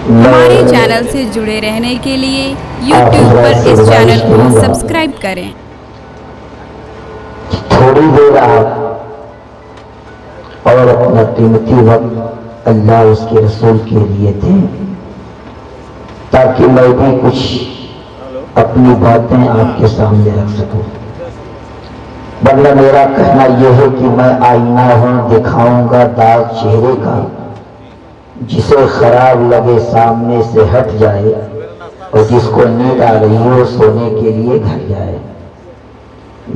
ہمارے چینل سے جڑے رہنے کے لیے یوٹیوب پر اس چینل کو سبسکرائب کریں۔ تھوڑی دیر آپ اور اپنا قیمتی وقت اللہ اس کے رسول کے لیے دیں، تاکہ میں بھی کچھ اپنی باتیں آپ کے سامنے رکھ سکوں۔ ورنہ میرا کہنا یہ ہے کہ میں آئینہ ہوں، دکھاؤں گا داغ چہرے کا، جسے خراب لگے سامنے سے ہٹ جائے، اور جس کو نیند آ رہی ہو سونے کے لیے گھر جائے۔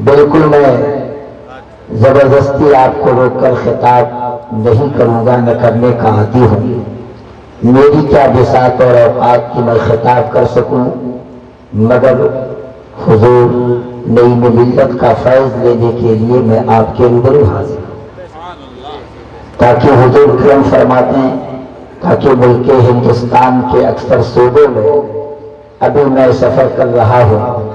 بالکل میں زبردستی آپ کو روک کر خطاب نہیں کروں گا، نہ کرنے کا عادی ہوں۔ میری کیا بساط اور اوقات کی میں خطاب کر سکوں، مگر حضور نئی ملت کا فیض لینے کے لیے میں آپ کے روبرو حاضر ہوں، تاکہ حضور کرم فرماتے ہیں، تاکہ ملک ہندوستان کے اکثر صوبوں میں ابھی میں سفر کر رہا ہوں،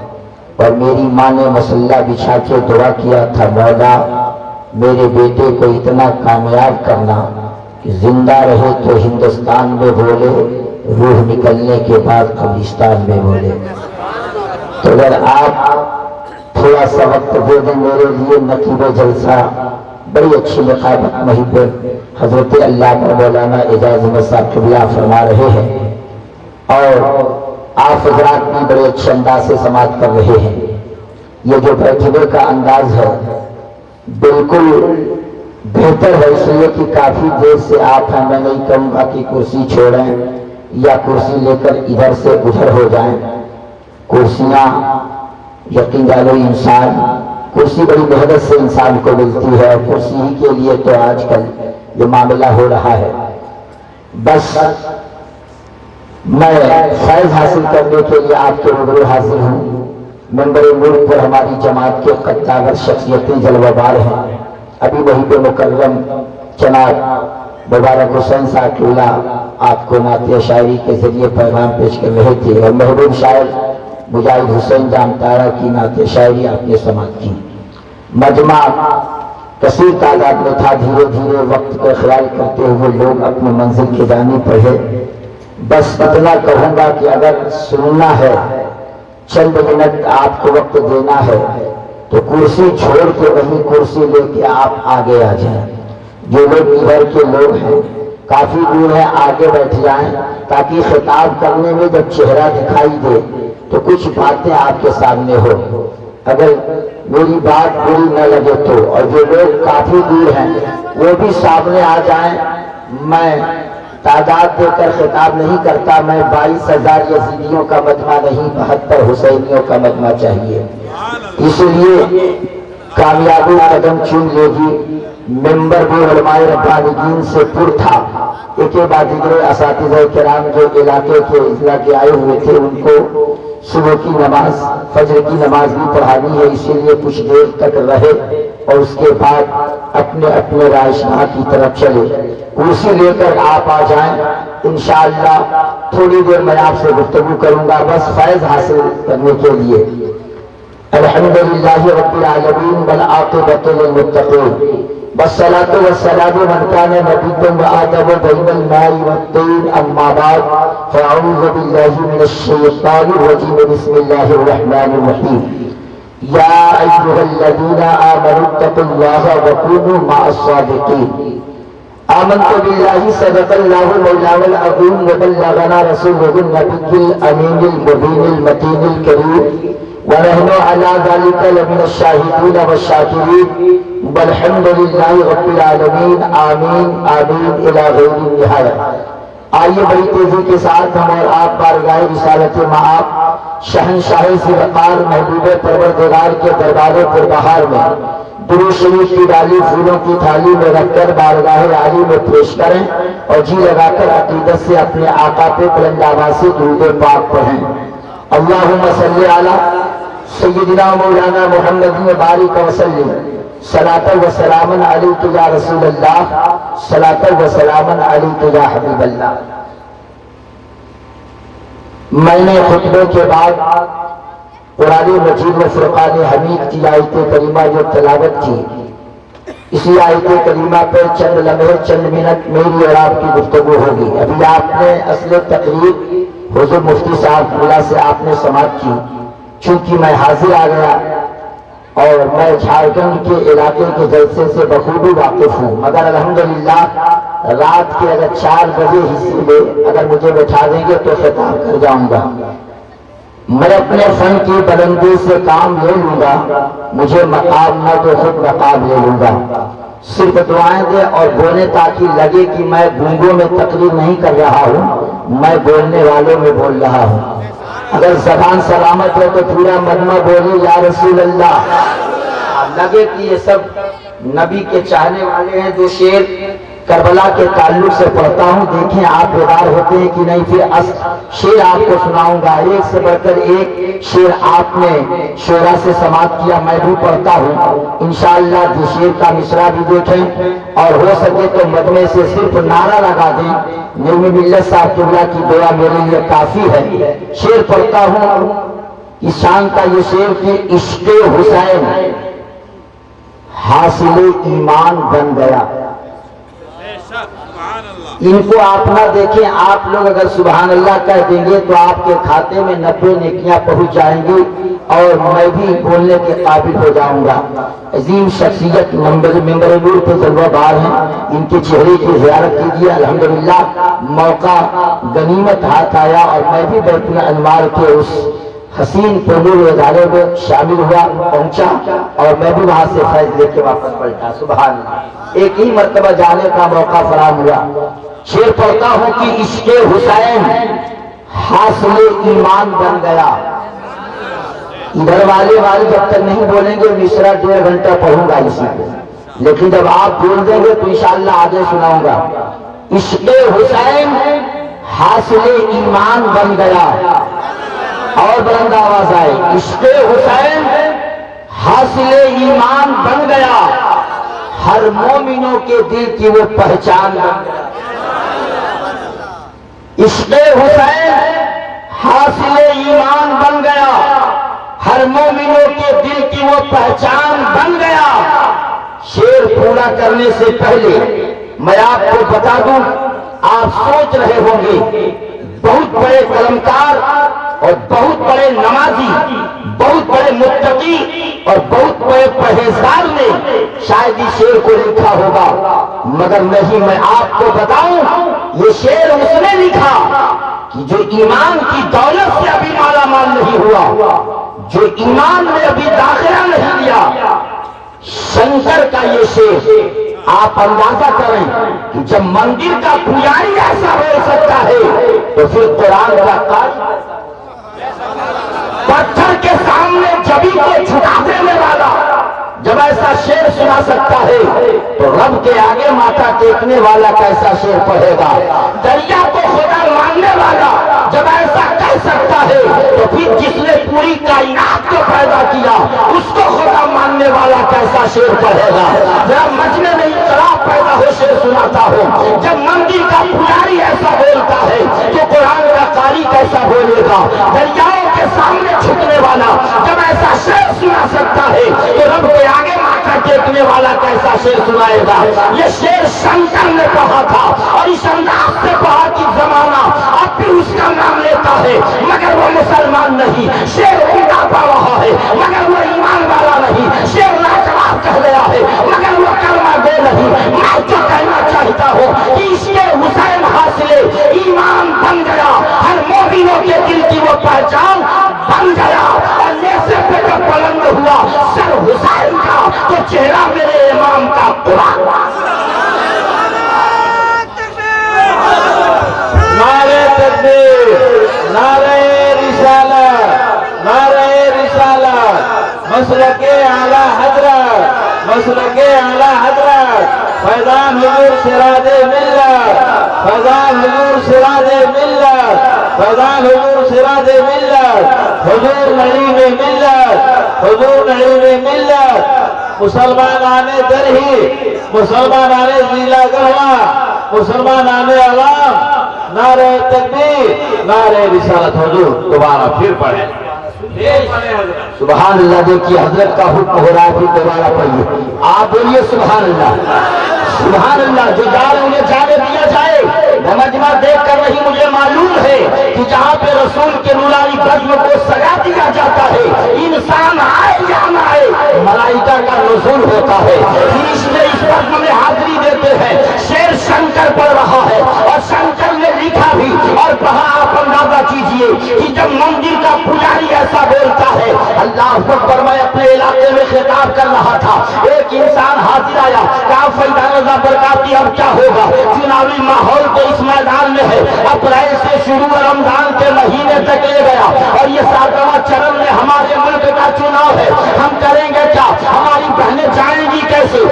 اور میری ماں نے مسلح بچھا کے دعا کیا تھا، مولا میرے بیٹے کو اتنا کامیاب کرنا کہ زندہ رہے تو ہندوستان میں بولے، روح نکلنے کے بعد قبرستان میں بولے۔ تو اگر آپ تھوڑا سا وقت دے دیں میرے لیے، نقیب جلسہ بڑی اچھی لقابت محب حضرت اللہ پر مولانا اعجاز احمد صاحب قبلہ فرما رہے ہیں، اور آپ حضرات بھی بڑے اچھے انداز سے سماعت کر رہے ہیں۔ یہ جو بیٹھنے کا انداز ہے بالکل بہتر ہے، اس لیے کہ کافی دیر سے آپ ہیں، میں نہیں کہوں گا کہ کرسی چھوڑیں یا کرسی لے کر ادھر سے ادھر ہو جائیں۔ کرسیاں یقین جانو انسان، کرسی بڑی محنت سے انسان کو ملتی ہے، اور کرسی ہی کے لیے تو آج کل یہ معاملہ ہو رہا ہے۔ بس میں فیض حاصل کرنے کے لیے آپ کے روبرو حاضر ہوں۔ منبر ملک پر ہماری جماعت کے قداور شخصیتیں جلوہ بار ہیں۔ ابھی وہیں پہ مکرم جناب مبارک حسین صاحب اللہ آپ کو نعت شاعری کے ذریعے پیغام پیش کر رہے تھے، اور محبوب شاعر مجاہد حسین جام تارا کی نعت شاعری آپ نے سماعت کی۔ مجمع کثیر تعداد میں تھا، دھیرے دھیرے وقت کا خیال کرتے ہوئے لوگ اپنی منزل کی جانب بڑھے۔ بس اتنا کہوں گا کہ اگر سننا ہے، چند منٹ آپ کو وقت دینا ہے، تو کرسی چھوڑ کے وہیں کرسی لے کے آپ آگے آ جائیں۔ جو لوگ ادھر کے لوگ ہیں کافی دور ہیں، آگے بیٹھ جائیں، تاکہ خطاب کرنے میں جب چہرہ دکھائی دے تو کچھ باتیں آپ کے سامنے ہو۔ اگر میری بات بری نہ لگے تو، اور جو لوگ کافی دور ہیں وہ بھی سامنے آ جائیں۔ میں تعداد دے کر خطاب نہیں کرتا، میں 22,000 یزیدیوں کا مجمع نہیں، 72 حسینیوں کا مجمع چاہیے۔ اس لیے کامیابی قدم چون لے گی۔ ممبر بھی علماء ربانیین سے پر تھا، ایک کے بعد دیگر اساتذہ کرام جو علاقے کے اضلاع کے آئے ہوئے تھے، ان کو صبح کی نماز فجر کی نماز بھی پڑھانی ہے، اسی لیے کچھ دیر تک رہے، اور اس کے بعد اپنے اپنے رہائش گاہ کی طرف چلے۔ کرسی لے کر آپ آ جائیں، انشاءاللہ تھوڑی دیر میں آپ سے گفتگو کروں گا، بس فیض حاصل کرنے کے لیے۔ الحمدللہ رب العالمین والعاقبۃ للمتقین، والصلاة والسلام من كان نبيا وآدم بين الماء والطين، أما بعد فأعوذ بالله من الشيطان الرجيم، بسم الله الرحمن الرحيم۔ يا أيها الذين آمنوا اتقوا الله وكونوا مع الصادقين۔ آمنت بالله صدق الله مولانا العظيم، وبلغنا رسوله النبي الأمين المبين المتين الكريم، ونحن على ذلك لمن الشاهدين والشاكرين، والحمد لله رب العالمین، آمین آمین الی غیر نہایہ۔ آئیے بڑی تیزی کے ساتھ ہم اور آپ بارگاہ رسالت مآب شہنشاہ ذوالوقار محبوب پروردگار کے دربار پربہار میں درود شریف کی ڈالی پھولوں کی تھالی میں رکھ کر بارگاہ عالی میں پیش کریں، اور جی لگا کر عقیدت سے اپنے آقا پہ بلند آواز سے درود پاک پڑھیں۔ اللہم صلی علی سیدنا مولانا محمد مبارک وسلم، صلاۃ و سلام علیک یا رسول اللہ، صلاۃ و سلام علیک یا حبیب اللہ۔ میں نے خطبے کے بعد قرآن مجید و فرقان حمید کی آیت کریمہ جو تلاوت کی، اسی آیت کریمہ پر چند لمحے چند منٹ میری اور آپ کی گفتگو ہوگی۔ ابھی آپ نے اصل تقریر حضور مفتی صاحب اللہ سے آپ نے سماعت کی، چونکہ میں حاضر آ گیا اور میں جھارکھنڈ کے علاقے کے جلسے سے بخوبی واقف ہوں، مگر الحمدللہ رات کے اگر 4 بجے حصے میں اگر مجھے بٹھا دیں گے تو خطاب کر جاؤں گا۔ میں اپنے فن کی بلندی سے کام لے لوں گا، مجھے مقام نہ تو خود مقام لے لوں گا۔ صرف دعائیں دے اور بولے تاکہ لگے کہ میں گونگوں میں تقریر نہیں کر رہا ہوں، میں بولنے والوں میں بول رہا ہوں۔ اگر زبان سلامت ہے تو پورا مجمع بولے یا رسول اللہ۔ لگے کہ یہ سب نبی کے چاہنے والے ہیں۔ جو شعر کربلا کے تعلق سے پڑھتا ہوں، دیکھیں آپ بیدار ہوتے ہیں کہ نہیں، پھر شعر آپ کو سناؤں گا، ایک سے بڑھ کر ایک شعر آپ نے شعرا سے سماعت کیا، میں بھی پڑھتا ہوں انشاءاللہ۔ جو شعر کا مصرع بھی دیکھیں اور ہو سکے تو مجمع سے صرف نعرہ لگا دیں، نعیم ملت صاحب قبلہ کی دعا میرے لیے کافی ہے۔ شعر پڑھتا ہوں، اس شان کا یہ شعر کہ عشق حسین حاصل ایمان بن گیا۔ ان کو آپ نہ دیکھیں، آپ لوگ اگر سبحان اللہ کہہ دیں گے تو آپ کے کھاتے میں 90 نیکیاں پہنچ جائیں گی اور میں بھی بولنے کے قابل ہو جاؤں گا۔ عظیم شخصیت ممبر نور پہ جلوہ بار ہیں، ان کے چہرے کی زیارت کیجیے۔ الحمدللہ موقع غنیمت ہاتھ آیا اور میں بھی بیت الانوار کے اس حسین پنور ادارے میں شامل ہوا، پہنچا اور میں بھی وہاں سے فیض لے کے واپس پلٹا۔ سبحان اللہ، ایک ہی مرتبہ جانے کا موقع فراہم ہوا۔ شعر پڑھتا ہوں کہ عشق حسین حاصل ایمان بن گیا۔ ادھر والے جب تک نہیں بولیں گے مصرع 1.5 گھنٹہ پڑھوں گا اسی کو، لیکن جب آپ بول دیں گے تو انشاءاللہ آگے سناؤں گا۔ عشق حسین حاصل ایمان بن گیا، اور بلند آواز آئے، عشق حسین حاصل ایمان بن گیا، ہر مومنوں کے دل کی وہ پہچان بن گیا۔ عشق حسین حاصل ایمان بن گیا، ہر مومنوں کے دل کی وہ پہچان بن گیا۔ شعر پورا کرنے سے پہلے میں آپ کو بتا دوں، آپ سوچ رہے ہوں گے بہت بڑے قلمکار اور بہت بڑے نمازی، بہت بڑے متقی اور بہت بڑے پرہیزگار نے شاید اس شعر کو لکھا ہوگا، مگر نہیں، میں آپ کو بتاؤں یہ شعر اس نے لکھا کہ جو ایمان کی دولت سے ابھی مالا مال نہیں ہوا، جو ایمان میں ابھی داخلہ نہیں لیا۔ شنکر کا یہ شعر آپ اندازہ کریں کہ جب مندر کا پجاری ایسا ہو سکتا ہے تو پھر قرآن کا قاری پتھر کے سامنے جبی کو جھکا دینے والا جب ایسا شعر سنا سکتا ہے تو رب کے آگے ماتھا ٹیکنے والا کیسا شعر پڑھے گا؟ دریا کو خدا ماننے والا جب ایسا کہہ سکتا ہے تو پھر جس نے پوری کائنات کو پیدا کیا اس کو خدا ماننے والا کیسا شعر پڑھے گا؟ جب مجمع میں انقلاب پیدا ہو شعر سناتا ہو، جب مندر کا پجاری ایسا بولتا ہے تو قرآن کا قاری کیسا بولے گا؟ دریاؤں کے سامنے جھکنے والا جب ایسا شعر سنا سکتا ہے تو رب کے آگے ماتھا ٹیکنے والا کیسا شعر سنائے گا؟ یہ شعر شنکر نے پڑھا تھا اور اس انداز سے پڑھا کہ زمانہ اب بھی اس کا نام لیتا ہے مگر وہ مسلمان نہیں۔ شعر عمدہ پڑھ رہا ہے مگر وہ ایمان والا نہیں۔ شعر لاجواب کہہ گیا ہے مگر وہ کلمہ گو نہیں۔ میں جو کہنا چاہتا ہوں کہ اس کے حسین حاصل ایمان بن گیا، ہر مومنوں کے دل کی وہ پہچان بن گیا، اور نیزے پہ جب بلند ہوا سر حسین کا تو چہرہ میرے امام کا قرآن۔ نعرہ تکبیر، نعرہ رسالت، نعرہ رسالت، مسلک اعلی حضرت، مسلک اعلی حضرت، فیضان حضور سراج ملت، فیضان حضور سراج ملت، فیضان حضور سراج ملت، حضور نعیم ملت، حضور نعیم ملت، مسلمانان درہی، مسلمانان ضلع گڑھوا، مسلمانان عوام، نعرہ تکبیر، نعرہ رسالت۔ حضور دوبارہ پھر پڑھیں۔ सुभान अल्लाह। देखिए हजरत का हुक्म हो रहा है, फिर दोबारा पढ़िए, आप बोलिए सुभान अल्लाह, सुभान अल्लाह। जो जाल उन्हें जाने दिया जाए, मजमा देख कर वही मुझे मालूम है कि जहाँ पे रसूल के नूरानी बज़्म को सजा दिया जाता है, इंसान आए या ना आए, मलाइका का नुज़ूल होता है। फिर इसलिए इस बज़्म में हाजिरी देते हैं। शेर शंकर पढ़ रहा है और शंकर ने लिखा भी और कहा, आप अंदाजा कीजिए कि जब मंदिर का पुजारी ऐसा बोलता है, अल्लाह अकबर, मैं अपने इलाके में खिताब कर रहा था, एक इंसान हाजिर आया, कहा फैज़ान रज़ा बरकाती, अब क्या होगा? चुनावी माहौल तो इस मैदान में है, अप्रैल से शुरू रमजान के महीने तक ले गया और ये 7वां चरण में हमारे मुल्क का चुनाव है, हम करेंगे क्या? हमारी बहनें जाएंगी कैसे?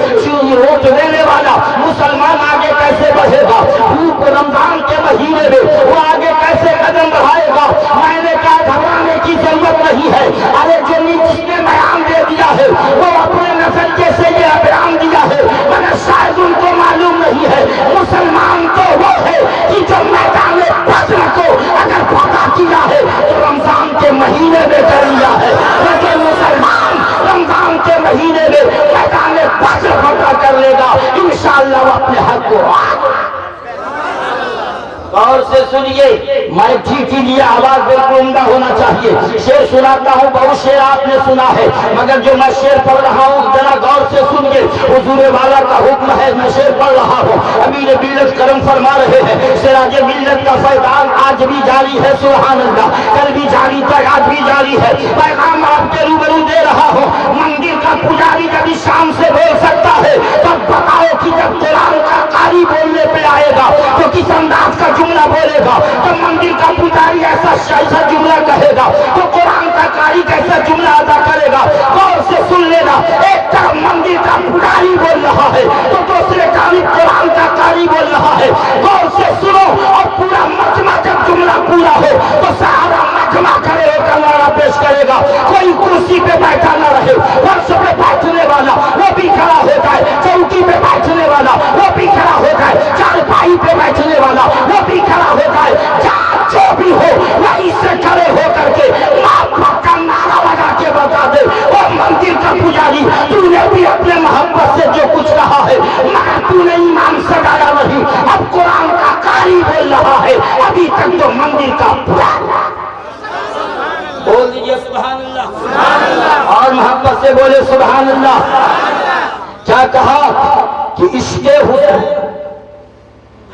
वोट देने वाला मुसलमान आगे कैसे बढ़ेगा? धूप रमजान के महीने में वो आगे कैसे कदम बढ़ाएगा? मैंने कहा घबराने की जरूरत नहीं है। अरे जो जिसने बयान दे दिया है वो अपने नजरिए से ये बयान दिया है, मगर शायद उनको मालूम नहीं है। मुसलमान तो वो है कि जो मैदान बद्र को अगर फतह किया है तो रमजान के महीने में कर लिया है, लेकिन मुसलमान रमजान के महीने में मैदान बद्र फतह कर लेगा इंशाअल्लाह। वो अपने हक को गौर से सुनिए, मैं ठीक कीजिए, आवाज बिल्कुल उम्दा होना चाहिए। शेर सुनाता हूँ, बहुत शेर आपने सुना है, मगर जो मैं शेर पढ़ रहा हूँ जरा गौर से सुनिए। हुजूर वाला का हुक्म है, मैं शेर पढ़ रहा हूँ। अमीर मिल्लत करम फरमा रहे हैं, सिराज मिल्लत का फैज़ान आज भी जारी है, सुभान अल्लाह, कल भी जारी था, आज भी जारी है। पैगाम आपके रूबरू दे रहा हूँ। मंदिर का पुजारी जब शाम से बोल सकता है, तब बताओ कि जब कुरान का कारी बोलने पे आएगा तो किस अंदाज का जुमला बोलेगा? तो मंदिर का पुजारी ऐसा जुमला कहेगा तो कुरान का कारी कैसा जुमला अदा करेगा? गौर से सुन लेना, एक तरफ मंदिर का पुजारी बोल रहा है तो दूसरे जानिब कुरान का कारी बोल रहा है। गौर से सुनो, और पूरा मजमा जब जुमला पूरा हो तो सारा मजमा खड़े होकर नारा पेश करेगा। कोई कुर्सी पे बैठा न रहे, फर्श पे बैठने वाला वो भी खड़ा हो जाए, चौकी पे बैठने वाला वो भी खड़ा हो जाए, चारपाई पे बैठने वाला वो भी खड़ा हो जाए, जहाँ जो भी हो वहीं से खड़े हो करके का नारा लगा के बता दे, और मंदिर का पुजारी तूने भी अपने मोहब्बत से जो कुछ कहा है, मगर तूने ईमान सजाया नहीं। अब कुरान का कारी बोल रहा है, अभी तक तो मंदिर का पुजारी। बोल दीजिए सुभान अल्लाह, और मोहब्बत से बोले सुभान अल्लाह। क्या कहा कि इसके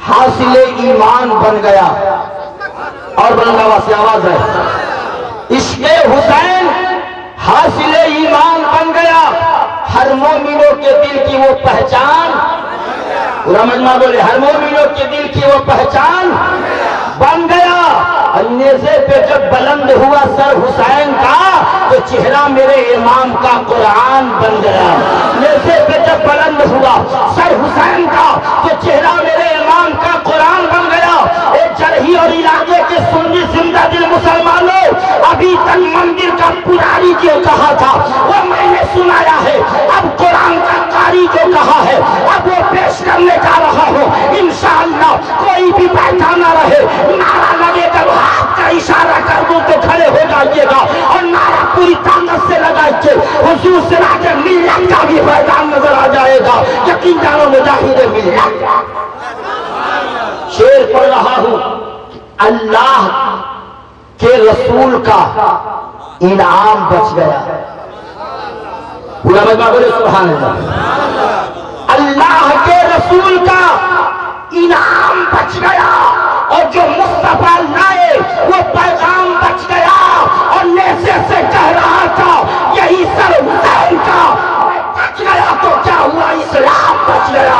हासिले ईमान बन गया, और बनगावा से आवाज है, इसके हुसैन हासिले ईमान बन गया, हर मोमिनों के दिल की वो पहचान, पूरा मजमा बोले, हर मोमिनों के दिल की वो पहचान बन गया। नेज़े पे जब बुलंद हुआ सर हुसैन का तो चेहरा मेरे इमाम का कुरान बन गया। नेज़े पे जब बुलंद हुआ सर हुसैन का तो चेहरा मेरे इमाम का कुरान बन गया। एक जरही और इलाके के सुन्नी जिंदा दिल मुसलमानों, अभी तक मंदिर का पुजारी जो कहा था वो मैंने सुनाया है, अब कुरान का कारी जो कहा है अब वो पेश करने जा रहा हूँ इंशाअल्लाह। कोई भी बैठा ना रहे, नारा लगेगा, हाथ का इशारा कर दूं तो खड़े हो जाइएगा, और नारा पूरी ताकत से लगाइए, हुजूर सिराज मिल्लत का भी फैज़ान नजर आ जाएगा। यकीन जानो मुजाहिद मिल्लत। शेर पढ़ रहा हूं, अल्लाह के रसूल का इनाम बच गया। पूरा मजमा बोले सुभान अल्लाह। अल्लाह के रसूल का इनाम बच गया, और जो मुस्तफा लाए वो पैगाम बच गया। और नेज़े से कह रहा था यही सर हुसैन का बच गया, तो क्या हुआ? इस्लाम बच गया।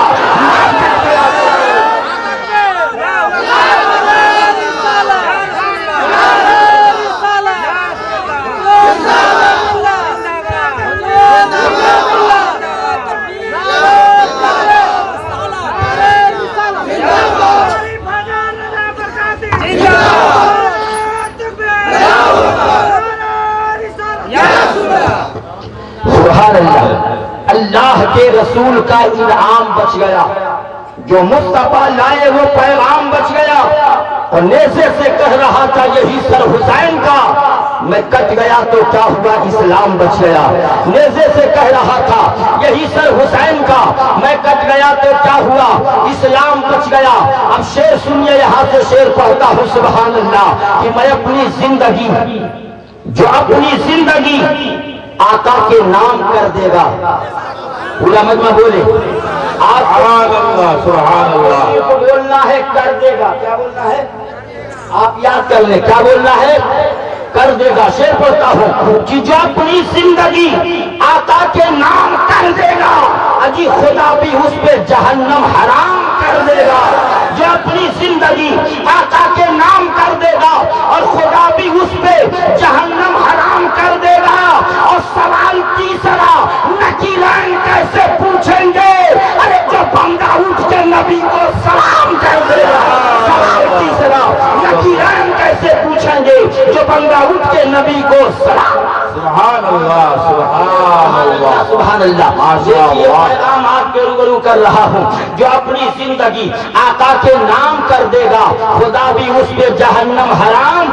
अल्लाह के रसूल का इनाम बच गया, जो मुस्तफा लाए वो पैगाम बच गया। और नेज़े से कह रहा था यही सर हुसैन का, میں کٹ گیا تو کیا ہوا اسلام بچ گیا. نیزے سے کہہ رہا تھا یہی سر حسین کا, میں کٹ گیا تو کیا ہوا اسلام بچ گیا. اب شعر سنیے, یہاں سے شعر پڑھتا ہوں سبحان اللہ, کہ میں اپنی زندگی جو اپنی زندگی آقا کے نام کر دے گا. پورا مجمع بولے سبحان اللہ سبحان اللہ. کو بولنا ہے کر دے گا. کیا بولنا ہے آپ یاد کر لیں, کیا بولنا ہے کر دے گا. شعر پڑھتا ہوں کہ جو اپنی زندگی آقا کے نام کر دے گا, اجی خدا بھی اس پہ جہنم حرام کر دے گا. جو اپنی زندگی آقا کے نام کر دے گا اور خدا بھی اس پہ جہنم حرام کر دے گا. اور سوال تیسرا, نکیرین کیسے پوچھیں گے, ارے جو بندہ اٹھ کے نبی کو سلام کر دے گا. سوال تیسرا, نکیرین کیسے پوچھیں گے جو بندہ اٹھ کے نبی کو سلام. سبحان اللہ سبحان اللہ سبحان اللہ. دیکھیے پیغام آپ کے روبرو کر رہا ہوں, جو اپنی زندگی آقا کے نام کر دے گا خدا بھی اس پہ جہنم حرام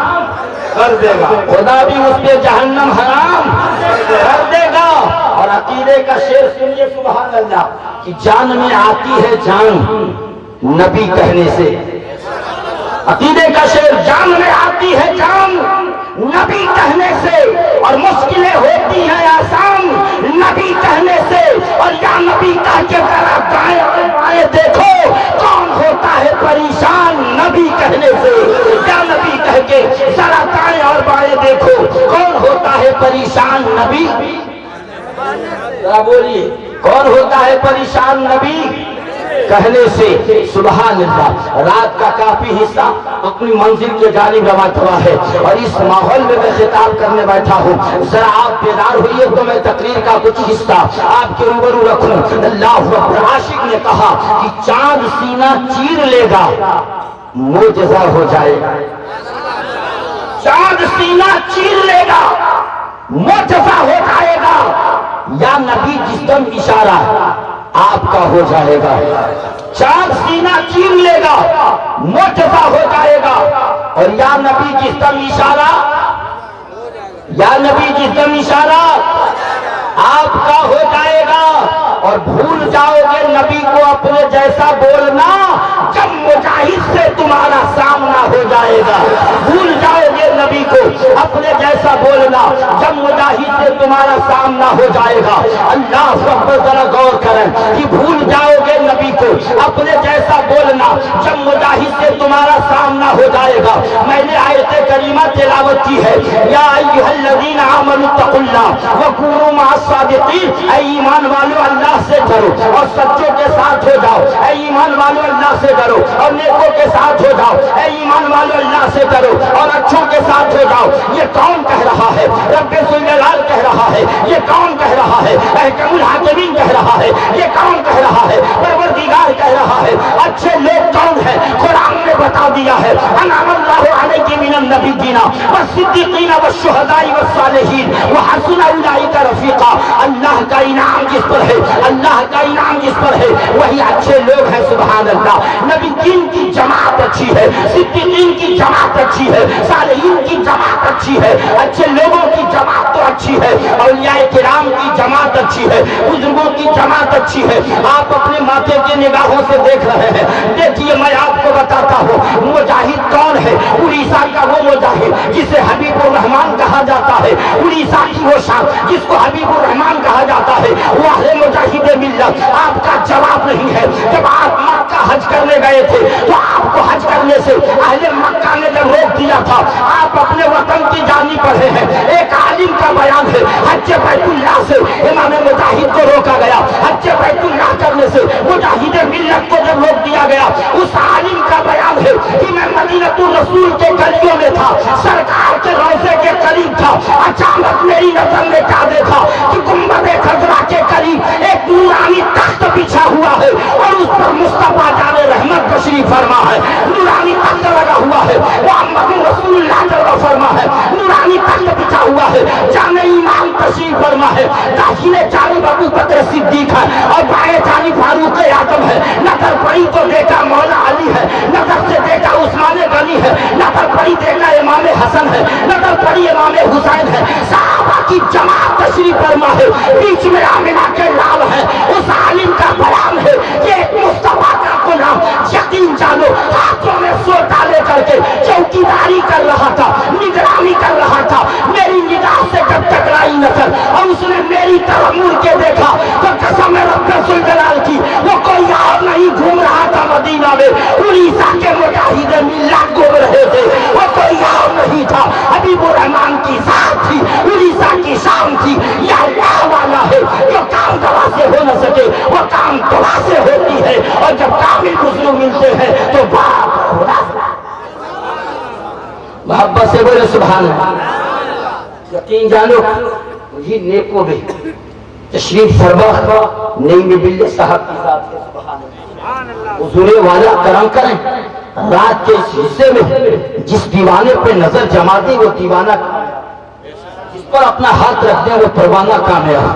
کر دے گا. خدا بھی اس پہ جہنم حرام کر دے گا. اور عقیدے کا شعر سنیے سبحان اللہ, کہ جان میں آتی ہے جان نبی کہنے سے. عقیدے کا شعر, جان میں آتی ہے جان نبی کہنے سے, اور مشکلیں ہوتی ہیں آسان نبی کہنے سے. اور یا نبی کہہ کے ذرا دائیں اور بائیں دیکھو کون ہوتا ہے پریشان نبی کہنے سے. یا نبی کہہ کے ذرا دائیں اور بائیں دیکھو کون ہوتا ہے پریشان نبی. ذرا بولیے کون ہوتا ہے پریشان نبی کہنے سے. سبحان اللہ. رات کا کافی حصہ اپنی منزل کے جانب روانہ ہوا ہے, اور اس ماحول میں میں خطاب کرنے بیٹھا ہوں. ذرا آپ بیدار ہوئیے تو میں تقریر کا کچھ حصہ آپ کے روبرو رکھوں. اللہ اکبر. عاشق نے کہا کہ چاند سینہ چیر لے گا معجزہ ہو جائے گا. چاند سینہ چیر لے گا معجزہ ہو جائے گا. یا نبی جس دم اشارہ آپ کا ہو جائے گا. چاند سینہ چیر لے گا معجزہ ہو جائے گا. اور یا نبی جس دم اشارہ, یا نبی جس دم اشارہ آپ کا ہو جائے گا. اور بھول جاؤ گے نبی کو اپنے جیسا بولنا جب مجاہد سے تمہارا سامنا ہو جائے گا. بھول جاؤ گے نبی کو اپنے جیسا بولنا جب مجاہد سے تمہارا سامنا ہو جائے گا. اللہ اکبر. ذرا غور کریں کہ بھول جاؤ گے نبی کو اپنے جیسا بولنا جب مجاہد سے تمہارا سامنا ہو جائے گا. میں نے آیت کریمہ تلاوت کی ہے, یا ایھا الذین آمنوا اتقوا اللہ وکونوا مع الصادقین. اے ایمان والو اللہ سے ڈرو اور سچوں کے ساتھ ہو جاؤ. اے ایمان والو اللہ سے ڈرو اور نیکوں کے ساتھ ہو جاؤ. اے ایمان والو اللہ سے ڈرو اور اچھوں کے ساتھ ہو جاؤ. یہ کون کہہ رہا ہے؟ رب ذوالجلال کہہ رہا ہے. یہ کون کہہ رہا ہے؟ احکم الحاکمین کہہ رہا ہے. یہ کون کہہ رہا ہے؟ پروردگار کہہ رہا ہے. اچھے لوگ کون ہیں؟ قرآن نے بتا دیا ہے, انعم اللہ علیہ من النبیین والصدیقین والشہداء والصالحین وحسن اولئک رفیقا. اللہ کا انعام جس پر ہے, اللہ کا انعام جس پر ہے وہی اچھے لوگ ہیں. سبحان اللہ. نبیین کی جماعت اچھی ہے, صدیقین کی جماعت اچھی ہے, صالحین کی جماعت اچھی ہے, اچھے لوگوں کی جماعت تو اچھی ہے, اولیاء کرام کی جماعت اچھی ہے, بزرگوں کی جماعت اچھی ہے. آپ اپنے ماتھے کی نگاہوں سے دیکھ رہے ہیں. دیکھیے میں آپ کو بتاتا ہوں مجاہد کون ہے. اڑیسہ کا وہ مجاہد جسے حبیب الرحمان کہا جاتا ہے, اڑیسہ کی وہ شان جس کو حبیب الرحمان کہا جاتا ہے, وہ اہل مجاہد ملت. آپ کا جواب نہیں ہے. جب آپ مکہ حج کرنے گئے تھے تو آپ کو حج کرنے سے اہل مکہ نے جب روک دیا تھا, آپ اپنے وطن کی جانب بڑھے ہیں. ایک عالم کا بیان ہے, حج بیت اللہ سے امام مجاہد کو روکا گیا. حج بیت اللہ کرنے سے مجاہد ملت کو جب روک دیا گیا, اس عالم کا بیان ہے کہ میں مدینہ الرسول کے گلیوں میں تھا, سرکار کے روضے کے قریب تھا. اچانک میری نظر نے کیا دیکھا کہ گنبد خضرا کے قریب ایک نورانی تخت بچھا ہوا ہے اور اس پر مصطفیٰ جان رحمت تشریف فرما ہے. نورانی تخت لگا ہوا ہے, محمد رسول اللہ جل فرما ہے. نورانی تخت بچھا ہوا ہے, جان ایمان تشریف فرما ہے. داخلے جانب ابو بکر صدیق ہے اور بائیں جانب فاروق اعظم ہے. نظر پڑی تو دیکھا مولا علی ہے, نظر سے دیکھا عثمان غنی ہے, نظر پڑی دیکھا امام حسن ہے, نظر पड़ी इमाम हुसैन है, सहाबा की जमात तशरीफ फरमा है, बीच में आमिना के लाल है, उस आलिम का बयान है, ये एक मुस्तफा का गुलाम, यकीन जानो हाथों में सोटा लेकर के चौकीदारी कर रहा था, निगरानी कर रहा था, मेरी निगाह से जब टकराई नजर और उसने मेरी तरफ मुड़ के देखा तो कसम है रब्बे सुल जलाल की, वो कोई और नहीं घूम रहा था मदीना में, उड़ीसा के मुजाहिदे मिल्ला घूम रहे थे, वो कोई और नहीं था, हबीबुर रहमान की साथ थी, उड़ीसा की शाम थी, या अल्लाह वाला है, जो काम दवा से हो न सके वो काम दवा से होती है, और जब कामिल खुशबू मिलते हैं तो बाप खुदा मोहब्बत से बोले सुभान अल्लाह। यकीन जानो ये नेको में तशरीफ फरमा नई में बिल्ले साहब की जात है, सुभान अल्लाह। हुजूरे वाला करम करें, रात के इस हिस्से में जिस दीवाने पे नजर जमा दी वो दीवाना, जिस पर अपना हाथ रख दे वो परवाना कामयाब,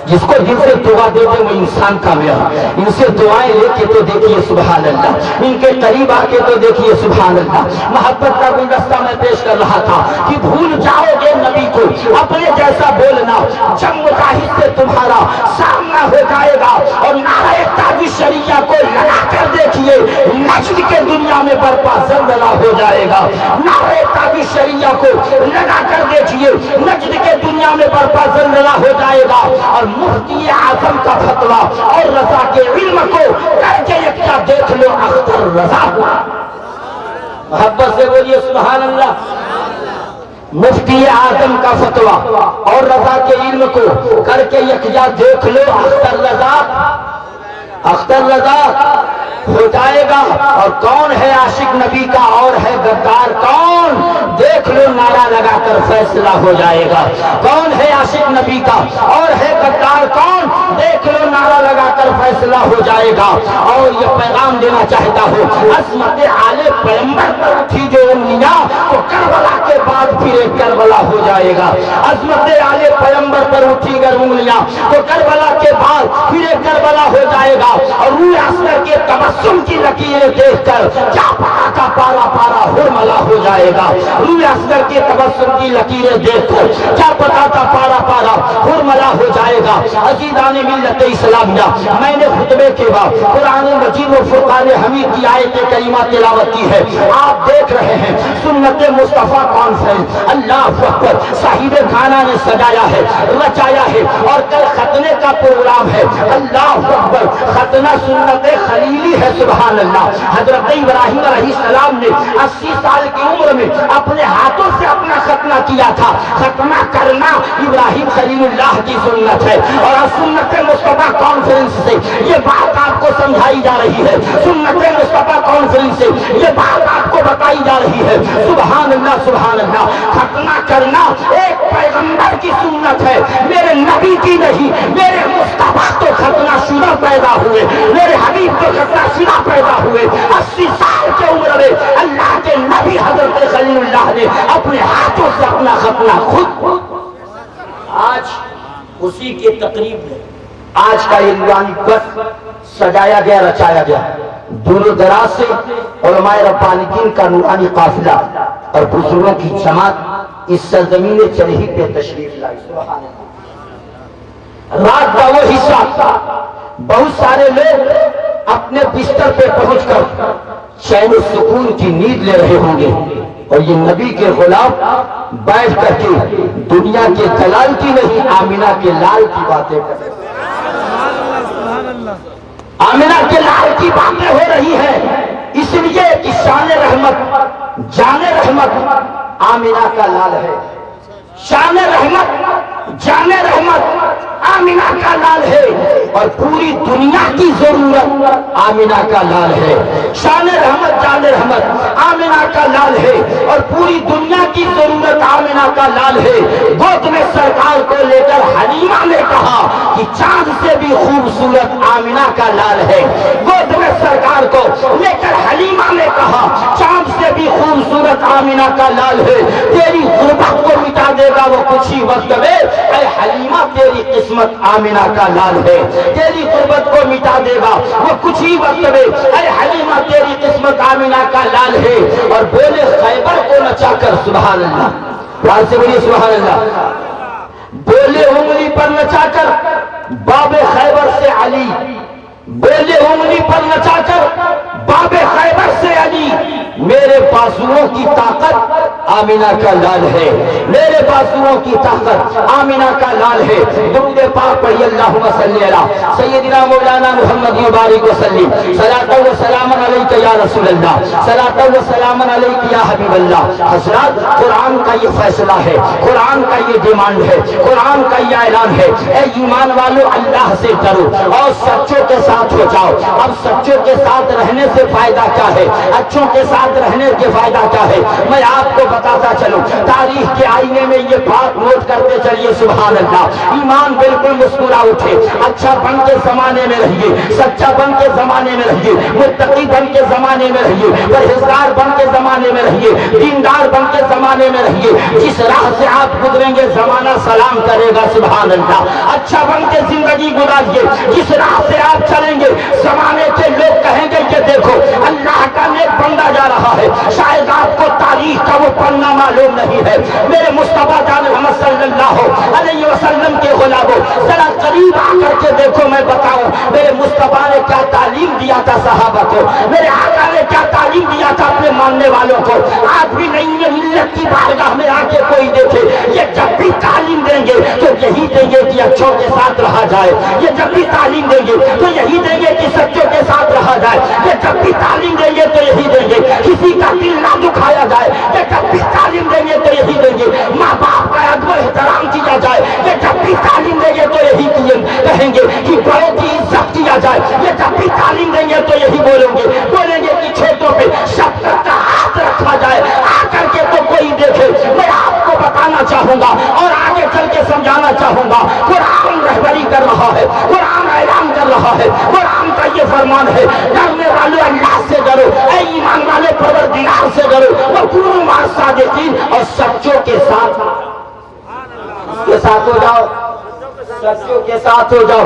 जिसको दिल से दुआ दे दे वो इंसान कामयाब। इनसे दुआएं लेके तो देखिए सुभान अल्लाह, इनके करीब आके तो देखिए सुभान अल्लाह। मोहब्बत का गुलदस्ता मैं पेश कर रहा था कि भूल जाओगे नबी को, अपने जैसा बोलना, जब मुजाहिद से तुम्हारा सामना हो जाएगा और नारे ताबी शरिया को लगा कर देखिए, नज्द के दुनिया में बर्पा जलजला हो जाएगा। नारे ताबी शरिया को लगा कर देखिए, नज्द के दुनिया में बर्पा जलजला हो जाएगा, और मुफ्ती आजम का फतवा और रजा के इल्म को करके एक क्या देख लो अख्तर रजा। मोहब्बत से बोलिए सुभान अल्लाह। मुफ्ती आजम का फतवा और रजा के इल्म को करके यकजा देख लो अख्तर रजा, अख्तर रजा हो जाएगा। और कौन है आशिक नबी का और है गद्दार कौन, देख लो नारा लगाकर फैसला हो जाएगा। कौन है आशिक नबी का और है गद्दार कौन, देख लो नारा लगाकर फैसला हो जाएगा। और ये पैगाम देना चाहता हूँ, अज़मत आले पैगंबर पर उठी जो उंगलियां तो करबला के बाद फिर एक करबला हो जाएगा। अज़मत आले पैगंबर पर उठी अगर उंगलियां तो करबला के बाद फिर एक करबला हो जाएगा। और रूह असगर के तबस्सुम की लकीरें देखकर क्या पता का पारा पारा हुरमला हो जाएगा। रूह असगर के तबस्सुम की लकीरें देखकर क्या पता का पारा पारा हुरमला हो जाएगा। अजीज़ान मिल्लत इस्लामिया, मैंने खुतबे के बाद कुरान मजीद और फुरकान हमीद की आयत करीमा तिलावत की है। आप देख रहे हैं सुन्नत मुस्तफा कॉन्फ्रेंस, अल्लाह अकबर, साहिब खाना ने सजाया है, रचाया है, और कल खतने का प्रोग्राम है। अल्लाह अकबर, खतना सुन्नत खलीली है, सुभान अल्लाह। हजरत इब्राहिम अलैहिस्सलाम ने 80 साल की उम्र में अपने हाथों से अपना खतना किया था। खतना करना इब्राहिम खलीलुल्लाह की सुन्नत है, और सुन्नत मुस्तफा कॉन्फ्रेंस से ये बात आपको समझाई जा रही है। सुन्नत मुस्तफा कॉन्फ्रेंस से ये बात आपको बताई जा रही है। सुभान अल्लाह, सुभान अल्लाह। खतना करना एक पैगंबर की सुन्नत है, मेरे नबी की नहीं। मेरे मुस्तफा तो खतना शुदा पैदा हुए, मेरे हबीब तो खतना शुदा पैदा हुए। 80 साल की उम्र में अल्लाह के नबी हजरत खलीलुल्लाह ने अपने हाथों से अपना खतना खुद, आज उसी के तकरीब में आज का ये नूरानी बस सजाया गया, रचाया गया। दूर दराज से उलमाए रब्बानियीन का नूरानी काफिला और बुजुर्गों की जमात इस सरजमीन चरही पे तशरीफ लाई। सुभान अल्लाह। रात का वो हिस्सा बहुत सारे लोग अपने बिस्तर पे पहुंचकर चैन सुकून की नींद ले रहे होंगे, और ये नबी के गुलाम बैठ करके दुनिया के दलाल की नहीं, आमिना के लाल की बातें कर रहे हैं। आमिना के लाल की बातें हो रही है, इसलिए कि शान रहमत, जाने रहमत आमिना का लाल है। शान रहमत, जाने रहमत आमिना का लाल है, और पूरी दुनिया की जरूरत आमिना का लाल है। शान रहमत, जाने रहमत आमिना का लाल है, और पूरी दुनिया की जरूरत आमिना का लाल है। गोद में सरकार को लेकर हलीमा ने कहा कि चांद से भी खूबसूरत आमिना का लाल है। गोद में सरकार को लेकर हलीमा ने कहा चांद से भी खूबसूरत आमिना का लाल है। तेरी गुर्बत को मिटा देगा वो कुछ ही वक्त में, ऐ हलीमा तेरी किस्मत आमिना का लाल है। तेरी गुर्बत को मिटा देगा वो कुछ ही वक्त में, ऐ हलीमा तेरी किस्मत आमिना का लाल है। और बोले खैबर को नचाकर सुभान अल्लाह, प्यार से बोलिए सुभान अल्लाह। बोले उंगली पर नचाकर बाबे खैबर से अली, बोले उंगली पर नचाकर बाबे खैबर से अली, मेरे बाजुओं की ताकत आमिना का लाल है, मेरे बाजुओं की ताकत आमिना का लाल है। दुरूद पाक पढ़िए अल्लाहुम्मा सल्ली अला सय्यदिना मौलाना मुहम्मद मुबारक वसल्लम, सलातु व सलामन अलैका या रसूल अल्लाह, सलातु व सलामन अलैका या हबीब अल्लाह। हज़रात, कुरान का ये फैसला है, कुरान का ये डिमांड है, कुरान का ये ऐलान है, ए ईमान वालों अल्लाह से डरो और सच्चों के साथ हो जाओ। अब सच्चों के साथ रहने से फायदा क्या है, अच्छों के साथ रहने के फायदा क्या है, मैं आपको बताता चलूं। तारीख के आईने में ये बात नोट करते चलिए सुभान अल्लाह। ईमान बिल्कुल मुस्कुरा उठे, अच्छा बन के जमाने में रहिए, सच्चा बन के जमाने में रहिए, मुत्तकी बन के जमाने में रहिए, परहेजगार बन के जमाने में रहिए, दीनदार बन के जमाने में रहिए। जिस राह से आप गुजरेंगे जमाना सलाम करेगा सुभान अल्लाह। अच्छा बन के जिंदगी गुजारिए, जिस राह से आप चलेंगे जमाने के लोग कहेंगे कि देखो अल्लाह का नेक बंदा जा रहा है। शायद आपको तारीख का वो पन्ना मालूम नहीं है। मेरे मुस्तफा जान मोहम्मद सल्लल्लाहु अलैहि वसल्लम के गुलामों, जरा करीब आकर के देखो, मैं बताऊं मेरे मुस्तफा ने क्या तालीम दिया था सहाबा को, मेरे आका ने क्या तालीम दिया था अपने मानने वालों को। आज भी नहीं है मिल्लत की बारगाह में आके कोई देखे, ये जब भी तालीम देंगे तो यही देंगे कि अच्छों के साथ रहा जाए, ये जब भी तालीम देंगे तो यही देंगे कि सच्चों के साथ रहा जाए, ये जब भी तालीम देंगे तो यही देंगे किसी का दिल ना दुखाया जाए, ये जब भी तालीम देंगे तो यही देंगे माँ बाप का अदब एहतराम किया जाए, ये जब भी तालीम देंगे तो यही कहेंगे कि बड़ों की इज्जत किया जाए, ये जब भी तालीम देंगे तो यही बोलेंगे कि छोटों पे शफकत का हाथ रखा जाए। आकर के तो कोई देखे, मैं आपको बताना चाहूंगा और आगे चल के समझाना चाहूंगा। कुरान रहबरी कर रहा है, कुरान ऐलान कर रहा है, कुरान का ये फरमान है, डरने वालों अल्लाह से डरो, ऐ ईमान वाले परवरदिगार से डरो, वकुनू माअस सादिकीन, और सच्चों के साथ हो जाओ, सच्चों के साथ हो जाओ,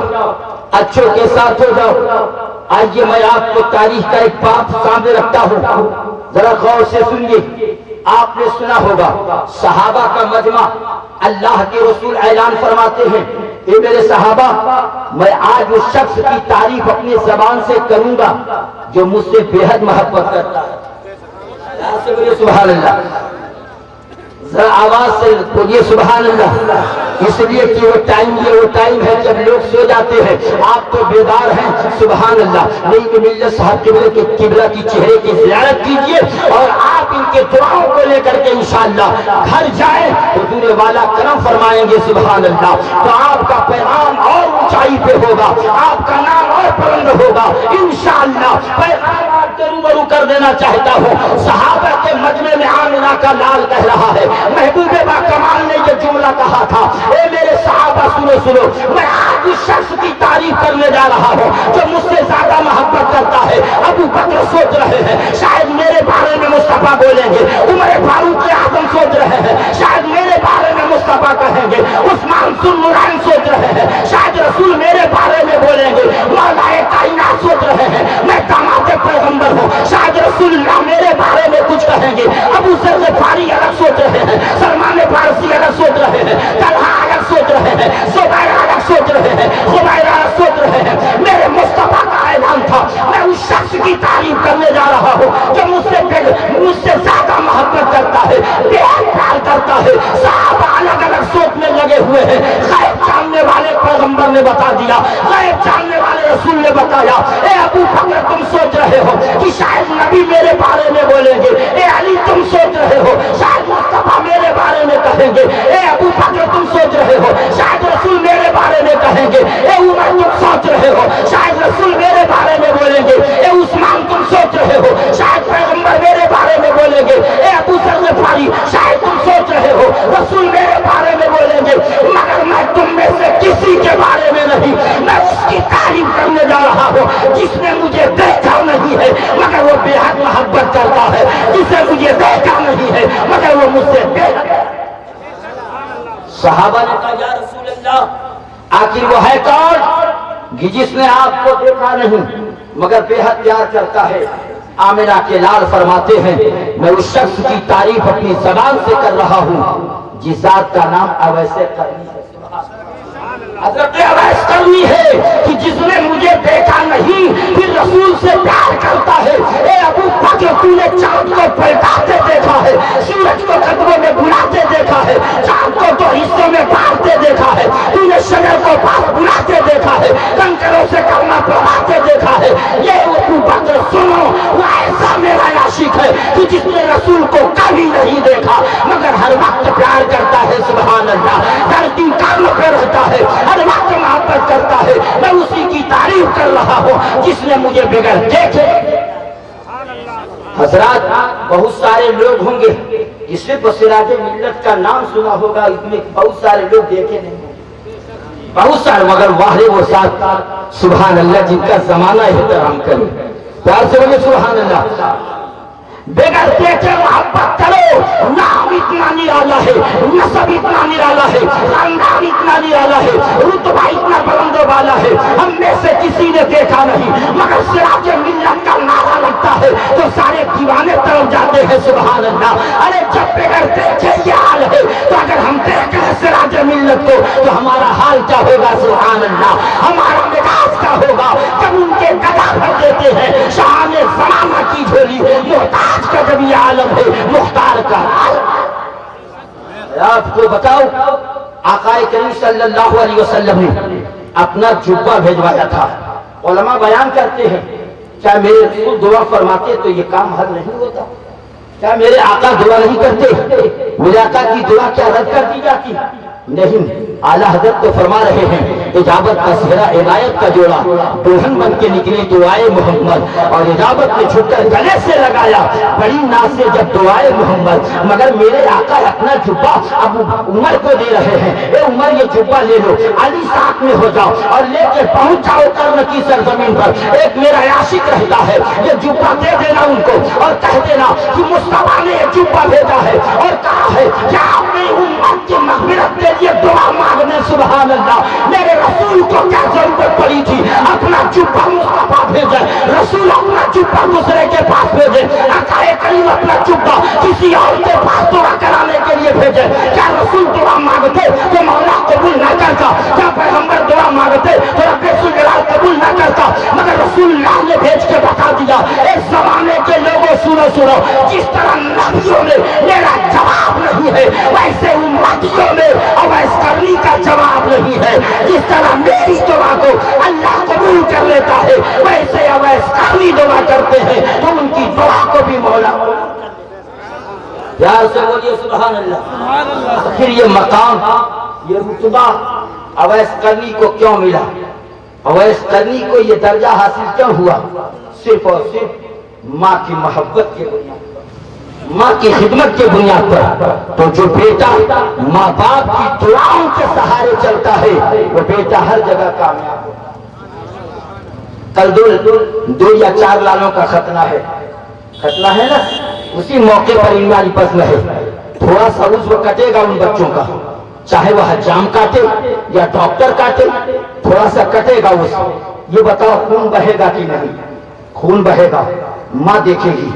अच्छों के साथ हो जाओ। आइए मैं आपको तारीख का एक बात सामने रखता हूँ, जरा गौर से सुनिए। आपने सुना होगा सहाबा का मजमा, अल्लाह के रसूल ऐलान फरमाते हैं, ये मेरे सहाबा, मैं आज उस शख्स की तारीफ अपनी जबान से करूंगा जो मुझसे बेहद मोहब्बत करता है। सुभान अल्लाह, जरा आवाज से बोलिए सुभान अल्लाह। इसलिए कि वो टाइम है जब लोग सो जाते हैं, आप तो बेदार हैं। सुभान अल्लाह। नई मिल्लत साहब के किबला की चेहरे की ज़ियारत कीजिए और आप इनके दुआओं को लेकर के इंशाअल्लाह घर जाए, हुजूर वाला करम फरमाएंगे सुभान अल्लाह। तो आपका पैगाम और ऊंचाई पे होगा, आपका नाम और बुलंद होगा इंशाअल्लाह। पैगाम आपके रूबरू कर देना चाहता हूँ। सहाबा के मजमे में आमिना का लाल कह रहा है, महबूबे बा कमाल ने ये जुमला कहा था, ए मेरे सहाबा सुनो, मैं आज उस शख्स की तारीफ करने जा रहा हूँ जो मुझसे ज्यादा मोहब्बत करता है। अबू बकर सोच रहे हैं शायद मेरे बारे में मुस्तफा बोलेंगे, उमर फारूक आजम सोच रहे हैं शायद मेरे बारे में मुस्तफा कहेंगे, उस्मान सुन्नुराइन सोच रहे हैं शायद रसूल मेरे बारे में बोलेंगे, मौलाए कायनात सोच रहे हैं मैं दामाद पैगंबर हूँ शायद रसूलुल्लाह मेरे बारे में कुछ कहेंगे। अबू जर ग़िफ़ारी अलग सोच रहे हैं, सलमान फारसी अलग सोच रहे हैं, तलहा अलग सोच रहे हैं, ज़ुबैर अलग सोच रहे हैं, ख़ुबैर अलग सोच रहे हैं। मेरे मुस्तफा का ऐलान था, मैं उस शख्स की तारीफ करने जा रहा हूँ जो मुझसे ज्यादा मोहब्बत करता है, प्यार करता है। साहब अलग अलग सोचने लगे हुए हैं। गैब जानने वाले पैगंबर ने बता दिया, गैब जानने वाले रसूल ने बताया। ए अबू बकर तुम सोच रहे हो कि शायद नबी मेरे बारे में बोलेंगे, ए अली तुम सोच रहे हो शायद मुस्तफा मेरे बारे में कहेंगे, ए अबू बकर तुम सोच रहे हो शायद रसूल मेरे बारे में कहेंगे, ए उमर तुम सोच रहे हो शायद रसूल मेरे बारे में बोलेंगे, ए उस्मान तुम सोच रहे हो शायद पैगंबर मेरे बारे में बोलेंगे, ए अबू जर ग़िफ़ारी शायद तुम सोच रहे हो रसूल मेरे बारे में बोलेंगे। मगर मैं तुम में से किसी के बारे में नहीं, मैं उसकी तारीफ करने जा रहा हूँ जिसने मुझे देखा नहीं है मगर वो बेहद मोहब्बत करता है, जिसे मुझे देखा नहीं है मगर वो मुझसे बेहद। सहाबा ने कहा या रसूल अल्लाह, आखिर वो है कौन कि जिसने आपको देखा नहीं मगर बेहद प्यार करता है? आमिना के लाल फरमाते हैं, मैं उस शख्स की तारीफ अपनी जबान से कर रहा हूँ जिस जात का नाम अवैसे करनी है। हज़रत अवैस करनी है कि जिसने मुझे देखा नहीं फिर रसूल से प्यार करता है। ए अबू बकर, तूने चांद को पलटाते देखा है, सूरज को कदमों में बुलाते देखा है, चांद को दो हिस्सों में बांटते देखा है, तूने शजर को पास बुलाते देखा है, कंकरों से कलमा पढ़ाते देखा है। ये अबू बकर सुनो, वो ऐसा मेरा आशिक है कि जिसने रसूल को कभी नहीं देखा मगर हर वक्त प्यार करता है। सुभान अल्लाह, धरती कानों पे रहता है, हर वक्त मोहब्बत करता है। मैं उसी की तारीफ कर रहा हूँ जिसने मुझे बगैर देखे। हजरात, बहुत सारे लोग होंगे जिसने सिराज मिल्लत का नाम सुना होगा, इसमें बहुत सारे लोग देखे नहीं होंगे, बहुत सारे, मगर वाह वो साथ सुभान अल्लाह जिनका जमाना एहतराम करे। प्यार से बोले सुभान अल्लाह। बगैर देखे मोहब्बत करो। नाम इतना निराला है, नसब इतना निराला है, खानदान इतना निराला है, रुतबा इतना बुलंद वाला है, हम में से किसी ने देखा नहीं मगर सिराज मिल्लत का नारा लगता है तो सारे दीवाने तरफ जाते हैं। सुभान अल्लाह। अरे जब बगैर देखे ये हाल है तो अगर हम देख रहे सिराज मिल्लत को तो हमारा हाल क्या होगा? सुभान अल्लाह। हमारा मिजाज क्या होगा जब उनके गदा भर देते हैं शान ज़माना की झोली, मोहताज का जब ये आलम है, मुख्तार का आपको बताओ, आकाए करीम सल्लल्लाहु अलैहि वसल्लम ने अपना जुब्बा भेजवाया था। उलमा बयान करते हैं क्या मेरे रसूल दुआ फरमाते तो ये काम हल नहीं होता? क्या मेरे आका दुआ नहीं करते? मेरे आका की दुआ क्या रद्द कर दी जाती? नहीं। आला हजरत तो फरमा रहे हैं, इजाबत का सेहरा इनायत का जोड़ा, दुल्हन बन के निकली दुआए मोहम्मद और इजाबत ने छुपकर गले से लगाया बड़ी नाज से जब दुआए मोहम्मद। मगर मेरे आका अपना जुब्बा अब उमर को दे रहे हैं, ए उमर ये जुब्बा ले लो, अली साथ में हो जाओ और लेके पहुंच जाओ कर्म की सरजमीन पर। एक मेरा आशिक रहता है, ये जुब्बा दे देना उनको और कह देना कि मुस्तफा ने ये जुब्बा भेजा है और कहा है कि आपने उम्मत की मग़फ़िरत के लिए दुआ मांगने। सुभान अल्लाह। मेरे रसूल को क्या जरूरत पड़ी थी अपना जुब्बा मुस्तफा भेजे? रसूल अपना जुब्बा दूसरे के पास भेजे, आकाए करीम अपना जुब्बा किसी और के पास दुआ कराने के लिए भेजे? क्या रसूल दुआ मांगते तो मौला कबूल न करता? क्या पैगंबर दुआ मांगते तो रब्बुल जलाल कबूल न करता? मगर रसूलुल्लाह ने भेज के बता दिया, इस जमाने के लोगों सुनो सुनो, जिस तरह नबियों में मेरा जवाब नहीं है वैसे उम्मतियों में अवैस करनी का जवाब नहीं है। जिस तरह मेरी दुआ को अल्लाह कबूल कर लेता है वैसे अवैस करनी दुआ करते हैं तो उनकी दुआ को भी मौला प्यार से बोलिए सुभान अल्लाह। फिर ये मकाम, ये रुतबा अवैस करनी को क्यों मिला? अवैस करनी को ये दर्जा हासिल क्यों हुआ? सिर्फ और सिर्फ माँ की मोहब्बत के बुनियाद, माँ की खिदमत के बुनियाद पर। तो जो बेटा माँ बाप की दुआओं के सहारे चलता है वो बेटा हर जगह कामयाब होता है। कल दो या चार लालों का खतना है ना, उसी मौके पर ईमानी पसंद है, थोड़ा सा उस वक्त कटेगा उन बच्चों का, चाहे वह हजाम काटे या डॉक्टर काटे, थोड़ा सा कटेगा उस। ये बताओ खून बहेगा कि नहीं? खून बहेगा। माँ देखेगी,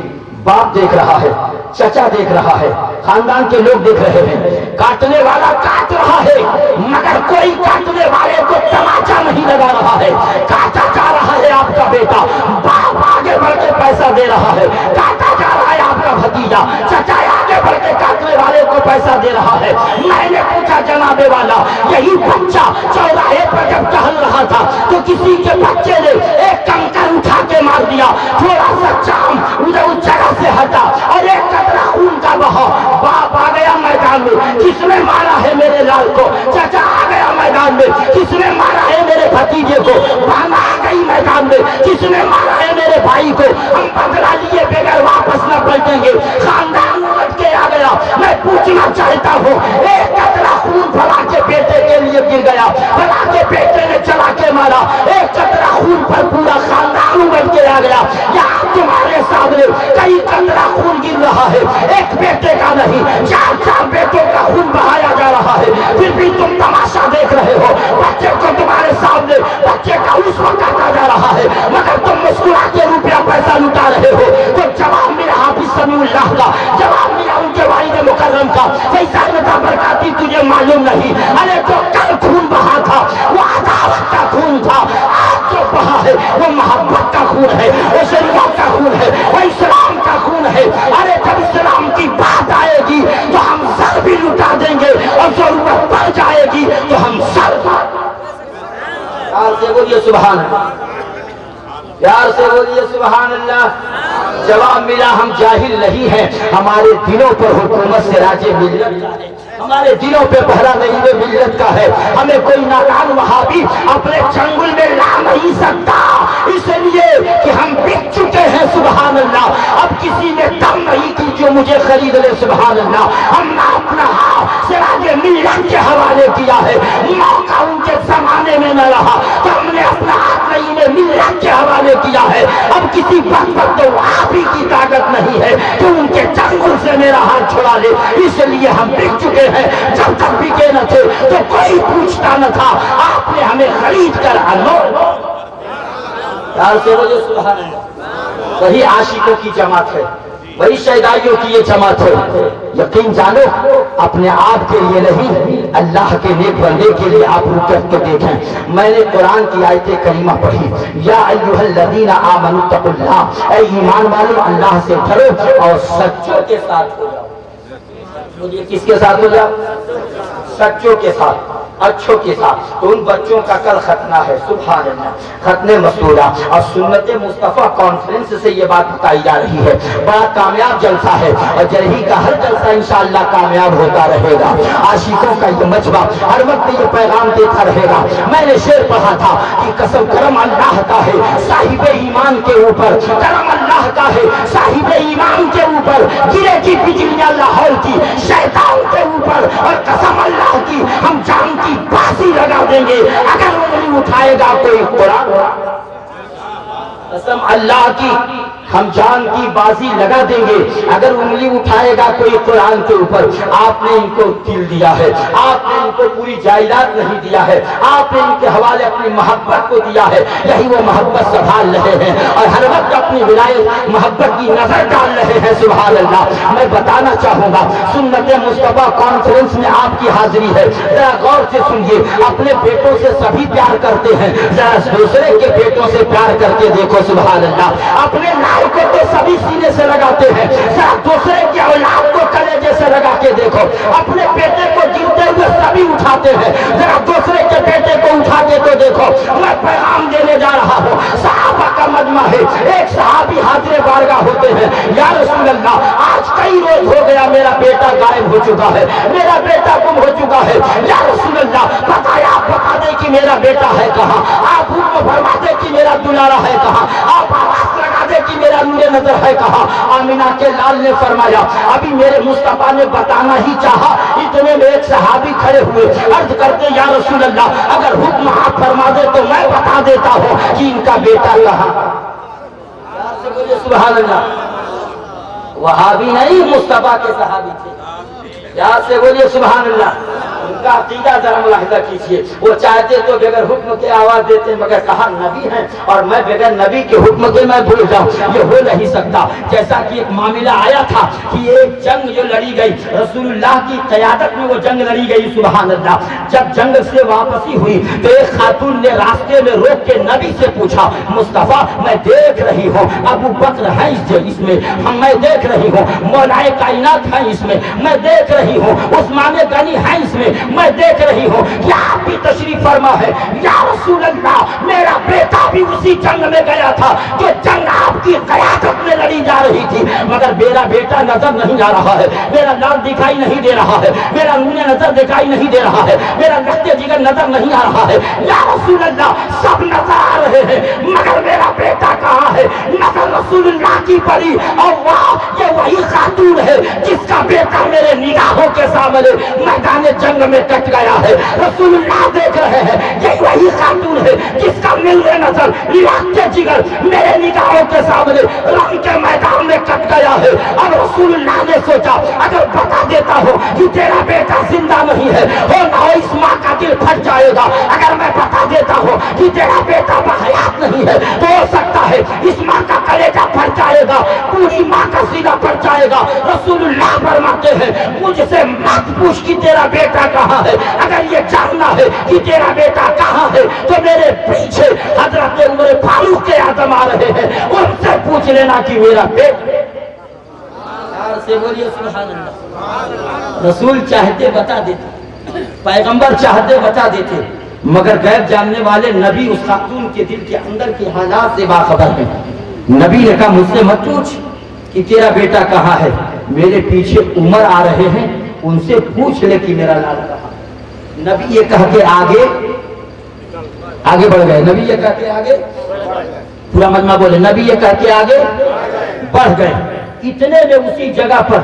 बाप देख रहा है, चचा देख रहा है, खानदान के लोग देख रहे हैं, काटने वाला काट रहा है मगर कोई काटने वाले को तमाचा नहीं लगा रहा है। काटा जा रहा है आपका बेटा, बाप आगे बढ़ के पैसा दे रहा है, काटा जा रहा है आपका भतीजा, चचा आगे बढ़ के काटने वाले को पैसा दे रहा है। मैंने पूछा जनाबे वाला, यही बच्चा चौराहे पर जब टहल रहा था तो किसी के बच्चे ने एक कंकर उठा के मार दिया, थोड़ा सा चाम उधर उस जगह से हटा और एक कतरा खून का बहा। बाप आ गया मैदान में, किसने मारा है मेरे लाल को? चाचा आ गया मैदान में, किसने मारा है मेरे भतीजे को? बहन आ गई मैदान में, किसने मारा है मेरे भाई को? हम बदला लिए बगैर वापस न पलटेंगे। खानदान उलट के आ गया। मैं पूछना चाहता हूँ, एक कतरा खून भला के बेटे के लिए गिर गया, भला के बेटे ने चला के मारा, एक कतरा खून पर पूरा खानदान उलट के आ गया। यहाँ तुम्हारे सामने कई कतरा खून गिर रहा है, एक बेटे का नहीं, चार चार बेटों का खून बहाया जा रहा है, फिर भी तुम तमाशा देख रहे हो। बच्चे को तुम्हारे सामने बच्चे का उस वक्त काटा जा रहा है मगर तुम मुस्कुरा के रुपया पैसा लुटा रहे हो। तो जवाब मिला हाफिज समीउल्लाह का, जवाब मिला उनके वालिद मुकर्रम का। फैसल था बरकाती तुझे मालूम नहीं, अरे जो कल खून बहा था वो अदावत का खून था, आज जो बहा है वो मोहब्बत का खून है, वो शरीयत का खून है, वो इस्लाम का खून है। अरे जब इस्लाम की बात आएगी तो हम सर भी लुटा देंगे और जरूरत पड़ जाएगी तो हम सर प्यार से बोलिए सुभान अल्लाह, प्यार से बोलिए सुभान अल्लाह। जवाब मिला हम जाहिल नहीं हैं, हमारे दिलों पर हुकूमत से राजे मिल्लत का है, हमारे दिलों पे पहरा नहीं में मिल्लत का है। हमें कोई नादान वहाबी अपने चंगुल में ला नहीं सकता, इसलिए कि हम बिक चुके हैं सुभान अल्लाह। अब किसी ने दम नहीं की जो मुझे खरीद ले सुभान अल्लाह। हमने अपना हाथ सिराजे मिल्लत के हवाले किया है, मौका उनके जमाने में न रहा तो हमने अपना हाथ नहीं में मिल्लत के हवाले किया है। अब किसी बदबख्त वहाबी की ताकत नहीं है कि उनके चंगुल से मेरा हाथ छुड़ा ले, इसलिए हम बिक चुके हैं। जब तक बिके न थे तो कोई पूछता न था, आपने हमें खरीद कर लो। प्यार से बोलिए सुभान अल्लाह। वही आशिकों की जमात है, वही शहदाइयों की ये जमात है। यकीन जानो अपने आप के लिए नहीं, अल्लाह के नेक बंदे के लिए आप रुक के देखें। मैंने कुरान की आयत करीमा पढ़ी, या अय्युहल्लज़ीना आमनु तक़ुल्लाह, ऐ ईमान वालों अल्लाह से डरो और सच्चों के साथ हो जाओ। बोलिए किसके साथ हो जाओ? सच्चों के साथ, अच्छों के साथ। तो उन बच्चों का कल खतना है सुभान अल्लाह, खतने मस्तूरा और सुन्नत मुस्तफ़ा कॉन्फ्रेंस से ये बात बताई जा रही है। बड़ा कामयाब जलसा है और जरही का हर जलसा इंशाअल्लाह कामयाब होता रहेगा। आशिकों का ये मजबा हर वक्त ये पैगाम देता रहेगा। मैंने शेर पढ़ा था कि कसम करम अल्लाह का है साहिब ईमान के ऊपर, करम अल्लाह का है साहिब ईमान के ऊपर, गिरेगी बिजलियां लाहौर की शैतान के ऊपर, और कसम अल्लाह की हम जान की बाजी लगा देंगे अगर उंगली उठाएगा कोई कुरान। कसम अल्लाह की हम जान की बाजी लगा देंगे अगर उंगली उठाएगा कोई कुरान के ऊपर। आपने इनको दिल दिया है, आपने इनको पूरी जायदाद नहीं दिया है, आपने इनके हवाले अपनी मोहब्बत को दिया है, यही वो मोहब्बत संभाल रहे हैं और हर वक्त अपनी विलायत मोहब्बत की नजर डाल रहे हैं सुभान अल्लाह। मैं बताना चाहूंगा सुन्नत मुस्तफा कॉन्फ्रेंस में आपकी हाजिरी है, जरा गौर से सुनिए। अपने बेटों से सभी प्यार करते हैं, जरा दूसरे के बेटों से प्यार करके देखो सुभान अल्लाह। अपने को तो सभी सीने से लगाते हैं, जरा दूसरे की औलाद को कलेजे से लगा के देखो। अपने बेटे को गिरते हुए सभी उठाते हैं, जरा दूसरे के बेटे को उठा के तो देखो। मैं पैगाम देने जा रहा हूँ, सहाबा का मजमा है, एक सहाबी हाजिर बारगाह होते हैं, या रसूल अल्लाह आज कई रोज हो गया मेरा बेटा गायब हो चुका है, मेरा बेटा गुम हो चुका है, या रसूल अल्लाह बताया, आप बता दे कि मेरा बेटा है कहाँ, आप हुक्म फरमा दे कि मेरा दुलारा है कहाँ, आप आवाज लगा दे कि मेरा नूरे नजर है कहाँ। आमिना के लाल ने फरमाया अभी मेरे मुस्तफा ने बताना ही चाहा, इतने में एक सहाबी खड़े हुए, अर्ज करते या रसूल अल्लाह अगर हुक्म आप फरमा दे तो मैं बता देता हूँ कि इनका बेटा कहाँ। सुभान अल्लाह, वहाबी नहीं मुस्तफा के सहाबी थे। याद से बोलिए सुभान अल्लाह। उनका अकीदा जरा मुलाहिजा कीजिए, वो चाहते तो बगैर हुक्म के आवाज देते, मगर कहा नबी हैं और मैं बगैर नबी के हुक्म के मैं भूल जाऊं, ये हो नहीं सकता। जैसा कि एक मामला आया था कि एक जंग जो लड़ी गई रसूलुल्लाह की क़यादत में, वो जंग लड़ी गई सुभान अल्लाह। जब जंग से वापसी हुई तो एक खातून ने रास्ते में रोक के नबी से पूछा मुस्तफा मैं देख रही हूँ अबू बकर है इसमें, हम मैं देख रही हूँ मौलाए कायनात है इसमें, मैं देख रही हूँ उस्मान गनी है इसमें, मैं देख रही हूँ क्या आप भी तशरीफ फरमा है। या रसूल अल्लाह मेरा बेटा भी उसी जंग में गया था जो जंग आपकी क़यादत में लड़ी जा रही थी, मगर मेरा बेटा नजर नहीं आ रहा है, मेरा लाल दिखाई नहीं दे रहा है, मेरा मुन्ने नजर दिखाई नहीं दे रहा है, मेरा लहते जिगर नजर नहीं आ रहा है। या रसूल अल्लाह सब नजर आ रहे हैं मगर मेरा बेटा कहाँ है। नजर रसूलुल्लाह की पड़ी और वाह ये वही खातून है जिसका बेटा मेरे निगाहों के सामने मैदान जंग में कट गया है। रसूलुल्लाह देख रहे हैं ये वही खातून है जिसका मिलने नजर लाखते जिगर मेरे निगाहों के सामने रंग के मैदान में कट गया है। अब रसूलुल्लाह ने सोचा अगर बता देता हो कि तेरा बेटा जिंदा नहीं है हो ना हो इस माँ का दिल फट जाएगा। अगर मैं बता देता हूँ कि तेरा बेटा बहयात नहीं है तो हो सकता है इस माँ का कलेजा फट जाएगा, पूरी माँ का सीना फट जाएगा। रसूलुल्लाह फरमाते हैं मुझसे मत पूछ कि तेरा बेटा कहाँ है, अगर ये जानना है कि तेरा बेटा कहाँ है तो मेरे पीछे हजरत उमर फारूक के आदम आ रहे हैं, उनसे पूछ लेना कि मेरा बेटा। से बोलिए सुभान अल्लाह। रसूल चाहते बता देते, पैगंबर चाहते बता देते, मगर गैर जानने वाले नबी उस खातून के दिल के अंदर के हालात से बाखबर हैं। नबी ने कहा मुझसे मत पूछ कि तेरा बेटा कहाँ है, मेरे पीछे उमर आ रहे हैं, उनसे पूछ ले कि मेरा लाल कहाँ है। नबी ये कह के आगे बढ़ गए। नबी ये कह के आगे, पूरा मजमा बोले, नबी ये कह के आगे बढ़ गए। इतने में उसी जगह पर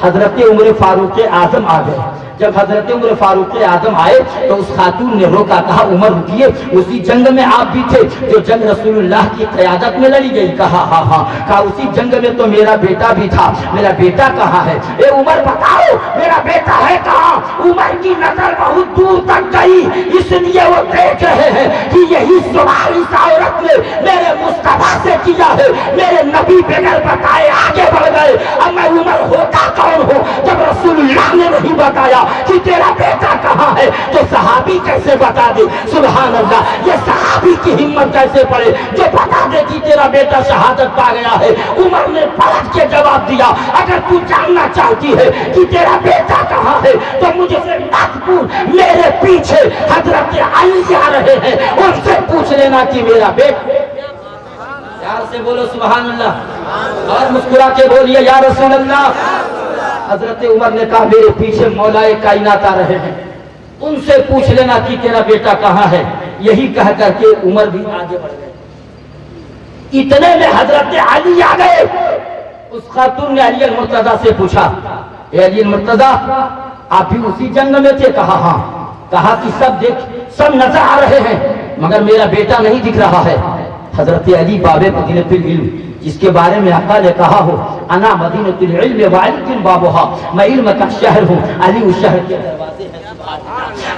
हजरत उमर फारूक आजम आ गए। जब हजरत उमर फारूक आजम आए तो उस खातून ने रोका, कहा उमर रुकिए, उसी जंग में आप भी थे जो जंग रसूलुल्लाह की क़यादत में लड़ी गई। कहा हाँ। कहा उसी जंग में तो मेरा बेटा भी था, मेरा बेटा कहाँ है? ए उमर बताओ मेरा बेटा है कहाँ? उमर की नजर बहुत दूर तक गई, इसलिए वो देख रहे हैं कि यही सवाल इस औरत ने मेरे मुस्तफा से किया है। मेरे नबी बगैर बताए आगे बढ़ गए। अब मैं उमर होता कौन हूँ जब रसूलुल्लाह ने नहीं बताया कि तेरा बेटा कहाँ है तो सहाबी कैसे बता दे? सुभान अल्लाह। ये सहाबी की हिम्मत कैसे पड़े जो बता दे कि तेरा बेटा शहादत पा गया है। उमर ने पलट के जवाब दिया अगर तू जानना चाहती है कि तेरा बेटा कहाँ है तो मुझसे मत पूछ, मेरे पीछे हजरत अली आ रहे हैं, उनसे पूछ लेना कि मेरा बेटा। यार से बोलो सुभान अल्लाह और मुस्कुरा के बोलिए या रसूल अल्लाह। हजरत उमर ने कहा मेरे पीछे मौलाए कायनात आ रहे हैं, उनसे पूछ लेना कि तेरा बेटा कहाँ है। यही कह करके उमर भी आगे बढ़ गए। इतने में हजरत अली आ गए। उस खातून ने अली अल मुर्तजा से पूछा, अली अल मुर्तजा आप भी उसी जंग में थे? कहा हाँ। कहा कि सब नजर आ रहे हैं मगर मेरा बेटा नहीं दिख रहा है। हजरत अली बाबे मदीनतुल इल्म, जिसके बारे में आका ने कहा हो अना मदीनतुल इल्म व अली बाबुहा, मैं इल्म का शहर हूँ, अली उस शहर के दरवाजे हैं।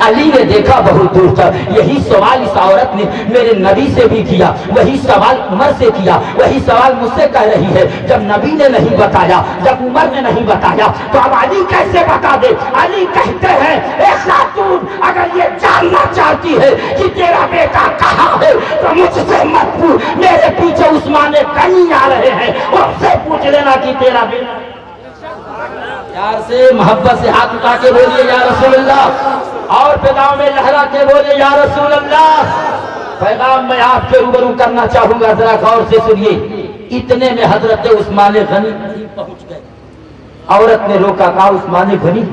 अली ने देखा बहुत दूर तक। यही सवाल इस औरत ने मेरे नबी से भी किया, वही सवाल उमर से किया, वही सवाल मुझसे कह रही है। जब नबी ने नहीं बताया, जब उमर ने नहीं बताया तो अब अली कैसे बता दे? अली कहते हैं ए खातून अगर ये जानना चाहती है कि तेरा बेटा कहाँ है तो मुझसे मत पूछ, मेरे पीछे उस्मान गनी आ रहे हैं, उनसे पूछ लेना कि तेरा बेटा। यार से मोहब्बत से हाथ उठा के बोलिए या रसूल अल्लाह और पैगाम में लहरा के बोलिए या रसूल अल्लाह। पैगाम मैं आपके रूबरू करना चाहूंगा, जरा गौर से सुनिए। इतने में हजरत उस्मान गनी पहुंच गए। औरत ने रोका, कहा उस्मान गनी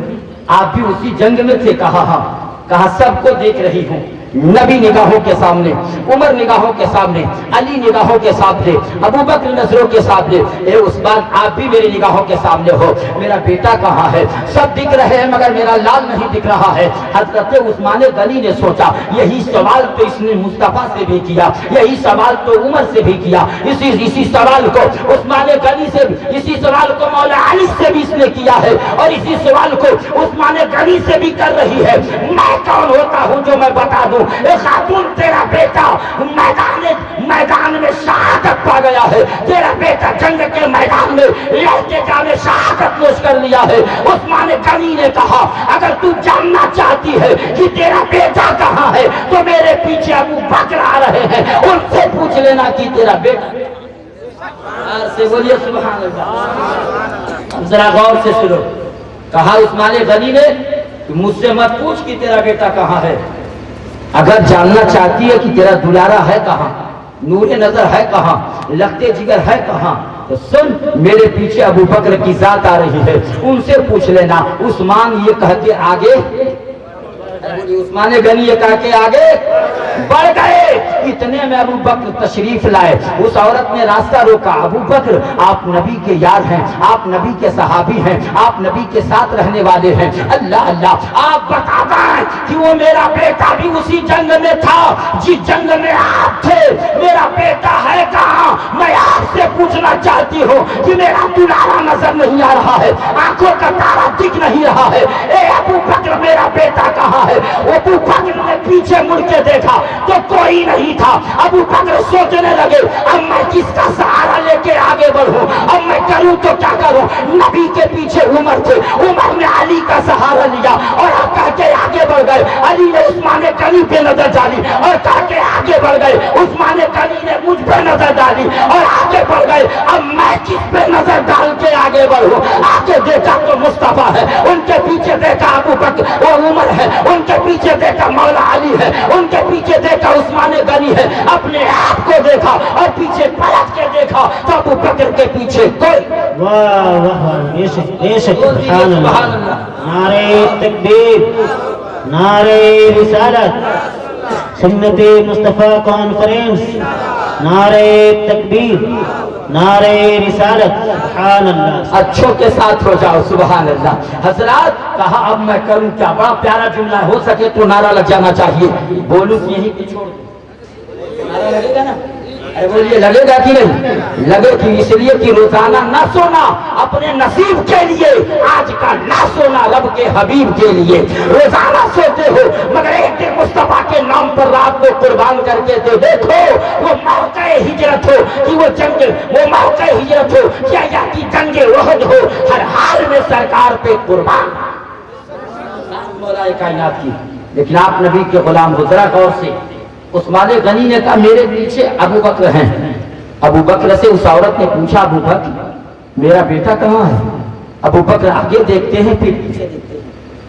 आप भी उसी जंग में थे? कहा हाँ। कहा सबको देख रही हूँ, नबी निगाहों के सामने, उमर निगाहों के सामने, अली निगाहों के सामने, अबू बकर नजरों के सामने, ए उस्मान आप भी मेरी निगाहों के सामने हो, मेरा बेटा कहाँ है? सब दिख रहे हैं मगर मेरा लाल नहीं दिख रहा है। हजरत उस्मान गनी ने सोचा यही सवाल तो इसने मुस्तफा से भी किया, यही सवाल तो उमर से भी किया, इसी सवाल को उस्मान गनी से, इसी सवाल को मौला अली से भी इसने किया है और इसी सवाल को उस्मान गनी से भी कर रही है। मैं कौन होता हूँ जो मैं बता दूं? खातून तेरा बेटा मैदान में शहादत पा गया है, तेरा बेटा जंग के मैदान में लड़के जाने शहादत नोश कर लिया है। उस्मान गनी ने कहा अगर तू जानना चाहती है कि तेरा बेटा कहाँ है तो मेरे पीछे अबू बकर आ रहे हैं, उनसे पूछ लेना कि तेरा बेटा। से बोलिए सुभान अल्लाह। जरा गौर से सुनो। कहा उस्मान गनी ने मुझसे मत पूछ कि तेरा बेटा कहाँ है, अगर जानना चाहती है कि तेरा दुलारा है कहाँ, नूरे नजर है कहाँ, लखते जिगर है कहाँ तो सुन मेरे पीछे अबू बकर की जात आ रही है, उनसे पूछ लेना। उस्मान ये कह के आगे, उस्मान गनी ये कह के आगे बढ़ गए। इतने में अबू बकर तशरीफ लाए। उस औरत ने रास्ता रोका, अबू बकर आप नबी के यार हैं, आप नबी के सहाबी हैं, आप नबी के साथ रहने वाले हैं, अल्लाह अल्लाह आप बताता है कि वो मेरा बेटा भी उसी जंग में था जिस जंग में आप थे, मेरा बेटा है कहाँ? मैं आपसे पूछना चाहती हूँ कि मेरा दुलारा नजर नहीं आ रहा है, आंखों का तारा दिख नहीं रहा है, ए अबू बकर मेरा बेटा कहाँ है? अबू बकर ने पीछे मुड़ के देखा तो कोई नहीं था। अबू बकर सोचने लगे अब मैं किसका सहारा लेके आगे बढ़ूं, अब मैं करूं तो क्या करूं? नबी के पीछे उमर थे, उमर ने अली का सहारा लिया और कह के आगे बढ़ गए। अली ने उस्मान गनी पे नजर डाली और कह के आगे बढ़ गए। उस्मान गनी ने मुझ पे नजर डाली और आगे बढ़ गए। अब मैं किस पे नजर डाल के आगे बढ़ूं? आगे देखा तो मुस्तफा है, उनके पीछे देखा अबू बकर और उमर है, उनके पीछे देखा मौला अली है, उनके पीछे देखा उस्मान गनी है। अपने आप को देखा और पीछे पलट के देखा तो अबू बकर के पीछे कोई। वाह वाह बेशक सुभान अल्लाह। नारे तकबीर, नारे रिसालत, सुन्नते मुस्तफा कॉन्फ्रेंस, नारे तकबीर, नारे रिसालत, सुभान अल्लाह। अच्छों के साथ हो जाओ, सुभान अल्लाह। हजरात कहा अब मैं करूं क्या? बड़ा प्यारा जुमला, हो सके तो नारा लग जाना चाहिए। बोलूं कि यहीं पे छोड़ दूं? नारा लगेगा ना? अरे बोलिए लगेगा कि नहीं? लगे कि इसलिए कि रोजाना ना सोना अपने नसीब के लिए, आज का ना सोना रब के हबीब के लिए। रोजाना सोते हो मगर एक दिन मुस्तफा के नाम पर रात को कुर्बान करके दे देखो। वो मौके हिजरत हो कि वो जंग, वो मौके हिजरत हो क्या या कि जंगे वहद हो, हर हाल में सरकार पे कुर्बान मौलाए कायनात की। लेकिन आप नबी के गुलाम हो, जरा गौर से। उस्मान गनी ने कहा मेरे पीछे अबू बकर हैं। अबू बकर से उस औरत ने पूछा अबू बकर मेरा बेटा कहाँ है? अबू बकर आगे देखते हैं फिर पीछे देखते हैं।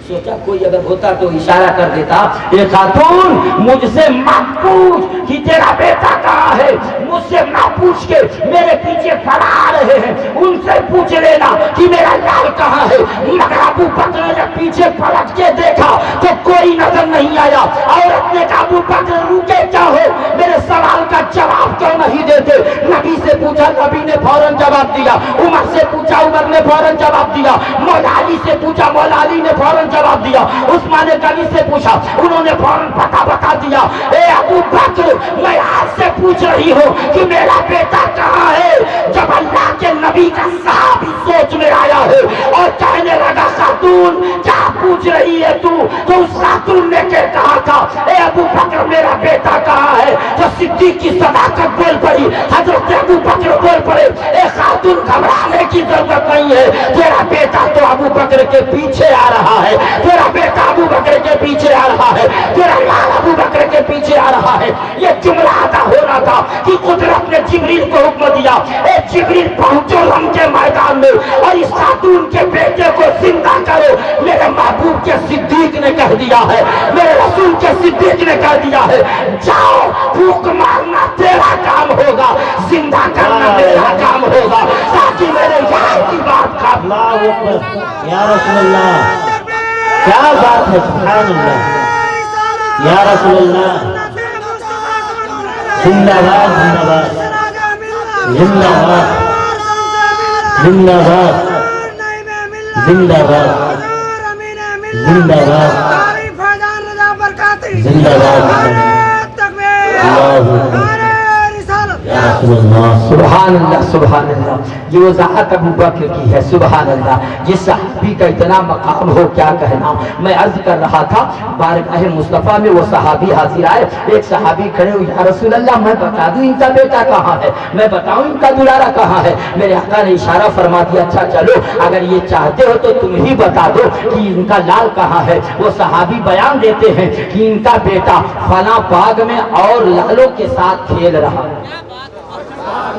सोचा कोई अगर होता तो इशारा कर देता, ये खातून मुझसे मत पूछ कि तेरा बेटा कहाँ है, मुझसे ना पूछ के मेरे पीछे फड़ा रहे हैं, उनसे पूछ लेना कि मेरा लाल कहाँ है। मगर अबू बकर ने पीछे पलट के देखा तो कोई नजर नहीं आया। औरत ने कहा अबू बकर रुके क्या हो, मेरे सवाल का जवाब क्यों नहीं देते? नबी से पूछा, नबी ने फौरन जवाब दिया। उमर से पूछा, उमर ने फौरन जवाब दिया। मौला अली से पूछा, मौला अली ने फौरन जवाब दिया। उस्मान गनी से पूछा, उन्होंने फौरन पता बता दिया। ए अबू बकर मैं आज से पूछ रही हूँ कि मेरा बेटा कहाँ है? जब अल्लाह के नबी का साहब सोच में आया है और कहने लगा खातून क्या पूछ रही है तू? तो उस खातून ने क्या कहा था, ए अबू बकर मेरा बेटा कहाँ है? तो सिद्दीक की सदाकत बोल पड़ी, हजरत अबू बकर बोल पड़े, ए खातून घबराने की जरूरत नहीं है, तेरा बेटा तो अबू बकर के पीछे आ रहा है, तेरा बेटा अबू बकर के पीछे आ रहा है, तेरा लाल अबू बकर के पीछे आ रहा है। ये जुमला अदा हो रहा था कि कुदरत ने जिब्रील को हुक्म दिया, ए जिब्रील पहुंचो रम के मैदान में और इस खातून के बेटे को जिंदा करो। मेरे महबूब के सिद्दीक ने कह दिया है, मेरे रसूल के सिद्दीक ने कह दिया है, जाओ फूंक मारना तेरा काम होगा, जिंदा करना मेरा काम होगा, ताकि मेरे यार की बात का। अल्लाहु अकबर, या रसूलल्लाह, क्या बात है, सुभान अल्लाह, या रसूलल्लाह, जिंदाबाद जिंदाबाद जिंदाबाद जिंदाबाद जिंदाबाद जिंदाबाद सुभान अल्लाह सुभान अल्लाह। ये वज़ाहत अबू बकर की है, सुभान अल्लाह। जिस सहाबी का इतना मकाम हो क्या कहना। मैं अर्ज कर रहा था बारगाह मुस्तफ़ा में वो सहाबी हाजिर आए, एक सहाबी खड़े हुए, या रसूल अल्लाह मैं बता दूं इनका बेटा कहाँ है, मैं बताऊं इनका दुलारा कहाँ है। मेरे आका ने इशारा फरमा दिया, अच्छा चलो अगर ये चाहते हो तो तुम ही बता दो कि इनका लाल कहाँ है। वो सहाबी बयान देते हैं कि इनका बेटा फला बाग में और लालों के साथ खेल रहा है,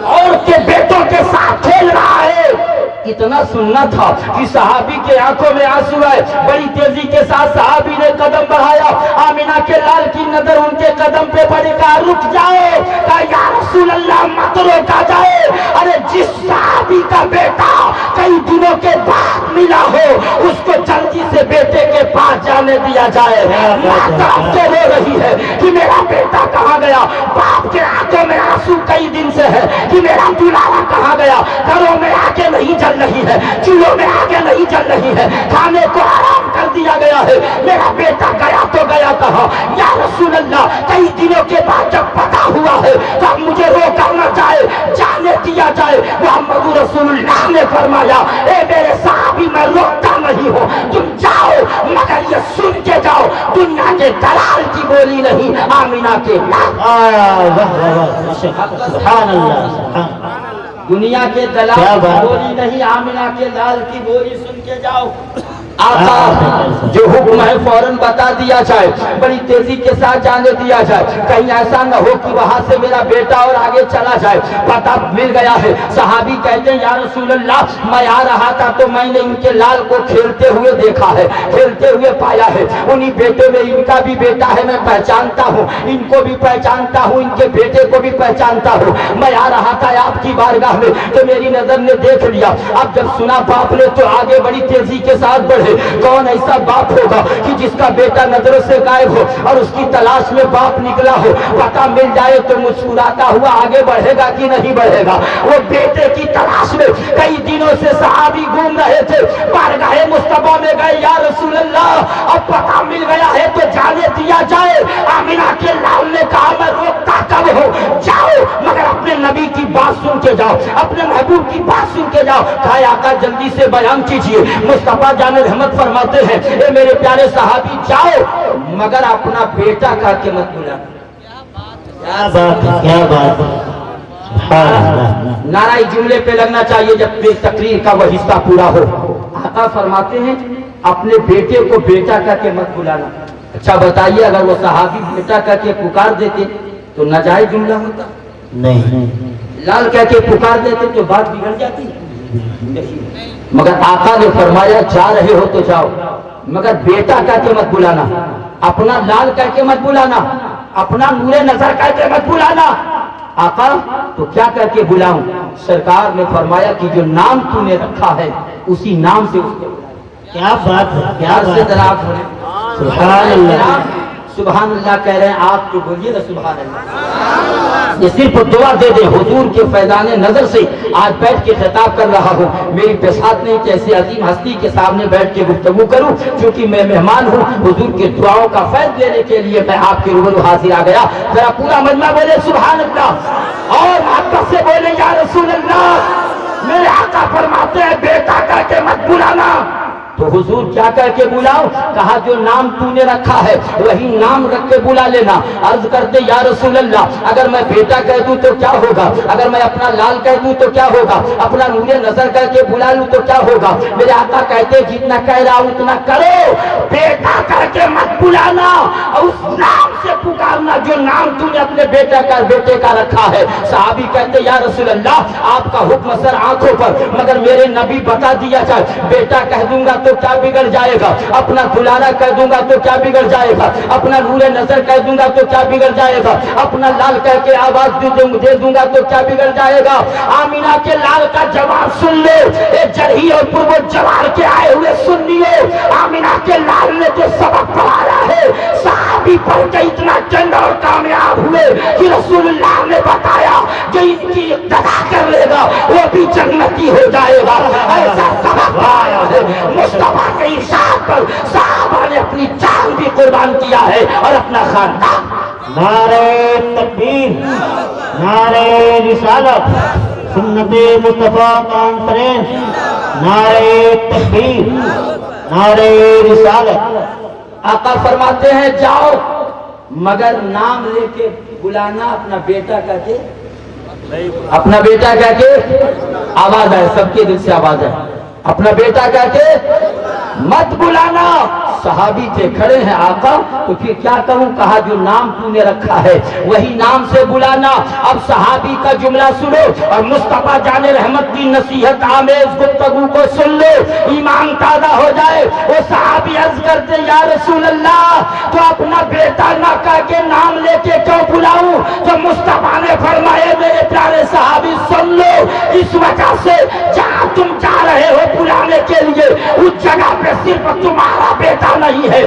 और के बेटों के साथ खेल रहा है। इतना सुनना था कि सहाबी के आंखों में आंसू आए। बड़ी तेजी के साथ सहाबी ने कदम बढ़ाया, आमिना के लाल की नजर उनके कदम पे पड़ी, कहा रुक जाओ, कहा या रसूल अल्लाह मत रोका जाए। अरे जिस सहाबी का बेटा कई दिनों के बाद मिला हो उसको जल्दी से बेटे के पास जाना जाने दिया जाए। माता तो रो रही है कि मेरा बेटा कहाँ गया, बाप के आंखों में आंसू कई दिन से है कि मेरा दुलारा कहाँ गया। घरों में आगे नहीं जल रही है, चूल्हों में आगे नहीं जल रही है, खाने को आराम कर दिया गया है, मेरा बेटा गया तो गया कहाँ। या रसूल अल्लाह, कई दिनों के बाद जब पता हुआ है तो अब मुझे रोका न जाए, जाने दिया जाए। मोहम्मद रसूलुल्लाह ने फरमाया, ए मेरे साहबी मैं रोकता नहीं हूँ, तुम जाओ, मगर ये सुन के जाओ, दुनिया के दलाल की बोली नहीं, आमिना के सुभान अल्लाह, दुनिया के दलाल क्या की बात। बोली नहीं, आमिना के लाल की बोली सुन के जाओ। आका जो हुक्म है फौरन बता दिया जाए, बड़ी तेजी के साथ जाने दिया जाए, कहीं ऐसा न हो कि वहां से मेरा बेटा और आगे चला जाए। पता मिल गया है। सहाबी कहते हैं, या रसूल अल्लाह, मैं आ रहा था तो मैंने इनके लाल को खेलते हुए देखा है, खेलते हुए पाया है। उन्हीं बेटे में इनका भी बेटा है, मैं पहचानता हूँ, इनको भी पहचानता हूँ, इनके बेटे को भी पहचानता हूँ। मैं आ रहा था आपकी बारगाह में तो मेरी नजर ने देख लिया। अब जब सुना बाप ने तो आगे बड़ी तेजी के साथ बढ़े। कौन ऐसा बाप होगा कि जिसका बेटा नजरों से गायब हो और उसकी तलाश में बाप निकला हो, पता मिल जाए तो मुस्कुराता हुआ आगे बढ़ेगा कि नहीं बढ़ेगा। वो बेटे की तलाश में कई दिनों से सहाबी घूम रहे थे, बारगाहे मुस्तफा में गए, या रसूल अल्लाह, अब पता मिल गया है तो जाने दिया जाए। आमिना के लाल ने कहा, मैं रोकता कब हो, जाओ, मगर अपने नबी की बात सुन के जाओ, अपने महबूब की बात सुन के जाओ। कहा, आका जल्दी से बयान कीजिए। मुस्तफा जाने रहमत फरमाते हैं, ए मेरे प्यारे सहाबी, जाओ, मगर अपना बेटा का के मत बुला। क्या बात है, क्या बात है, सुभान अल्लाह। नारा जुमले पे लगना चाहिए जब तकरीर का वह हिस्सा पूरा हो। आका फरमाते हैं, अपने बेटे को बेटा का के मत बुलाना। अच्छा बताइए, अगर वो सहाबी बेटा का के पुकार देते तो नाजायज जुमला होता? नहीं, लाल कह के पुकार देते तो बात बिगड़ जाती। मगर आका ने फरमाया, जा रहे हो तो जाओ, मगर बेटा कह के मत बुलाना, अपना लाल कह के मत बुलाना, अपना नूरे नजर कह के मत बुलाना। आका तो क्या कह के बुलाऊं? सरकार ने फरमाया कि जो नाम तूने रखा है उसी नाम से उसको बुला। क्या बात है, क्या प्यार से बात जरा है, आप बोले सुभान अल्लाह। सुभान अल्लाह कह रहे हैं, आप तो बोलिए ना सुभान अल्लाह। ये सिर्फ दुआ दे दे, हुजूर के फैजाने नजर से आज बैठ के खिताब कर रहा हूँ। मेरी पेशात नहीं कि ऐसी अजीम हस्ती के सामने बैठ के गुफ्तगू करूँ, क्योंकि मैं मेहमान हूँ। हुजूर के दुआओं का फैज लेने के लिए मैं आपके रूबरू हाजिर आ गया। जरा पूरा मजमा बोले सुभान अल्लाह और मोहब्बत से बोले या रसूल अल्लाह। मेरे आका फरमाते हैं, बेटा करके मत बुलाना। तो हुजूर क्या करके बुलाओ? कहा, जो नाम तूने रखा है वही नाम रख के बुला लेना। अर्ज करते, या रसूल अल्लाह, अगर मैं बेटा कह दूं तो क्या होगा? अगर मैं अपना लाल कह दूं तो क्या होगा? अपना नूरे नजर करके बुला लूं तो क्या होगा? मेरे आका कहते, जितना कह रहा हूं उतना करो, बेटा करके मत बुलाना और उस नाम से पुकारना जो नाम तूने अपने बेटे का रखा है। सहाबी कहते, या रसूल अल्लाह, आपका हुक्म सर आंखों पर, मगर मेरे नबी बता दिया जाए, बेटा कह दूंगा तो क्या बिगड़ जाएगा? अपना दुलारा कह दूंगा तो क्या बिगड़ जाएगा? अपना नूरे नजर कह दूंगा तो क्या बिगड़ जाएगा? अपना लाल कह के आवाज दे दूंगा तो क्या बिगड़ जाएगा? आमिना के लाल का जवाब सुन लो, एक जरही और पूर्व जवार के आए हुए सुनिए। आमिना के लाल ने जो सबक पढ़ाया है, सहाबी पढ़ के इतना चंद और कामयाब हुए कि रसूलुल्लाह ने बताया, जो इनकी इक्तदा कर लेगा वो भी जन्नती हो जाएगा। ऐसा सबक पढ़ाया है मुस्तफा के इरशाद पर। सहाबा ने अपनी जान भी कुर्बान किया है और अपना खानदान। नारे तकबीर, नारे रिसालत, सुन्नते मुस्तफा कॉन्फ्रेंस, नारे तकबीर, नारे रिसालत। आका फरमाते हैं, जाओ, मगर नाम लेके बुलाना, अपना बेटा कह के, अपना बेटा कह के आवाज है, सबके दिल से आवाज है, अपना बेटा कह के मत बुलाना। सहाबी थे, खड़े हैं, आका तो फिर क्या कहूं? कहा, जो नाम तूने रखा है वही नाम से बुलाना। अब सहाबी का जुमला सुनो और मुस्तफा जाने रहमत की नसीहत आमेज गुफ्तगू को सुन लो, ईमान ताजा हो जाए। वो सहाबी अर्ज करते, या रसूल अल्लाह, तो अपना बेटा ना कह के नाम लेके क्यों बुलाऊं? तो मुस्तफा ने फरमाए, मेरे प्यारे सहाबी सुन लो, इस वजह से जहां तुम जा रहे हो बुलाने के लिए, उस जगह पे सिर्फ तुम्हारा बेटा नहीं है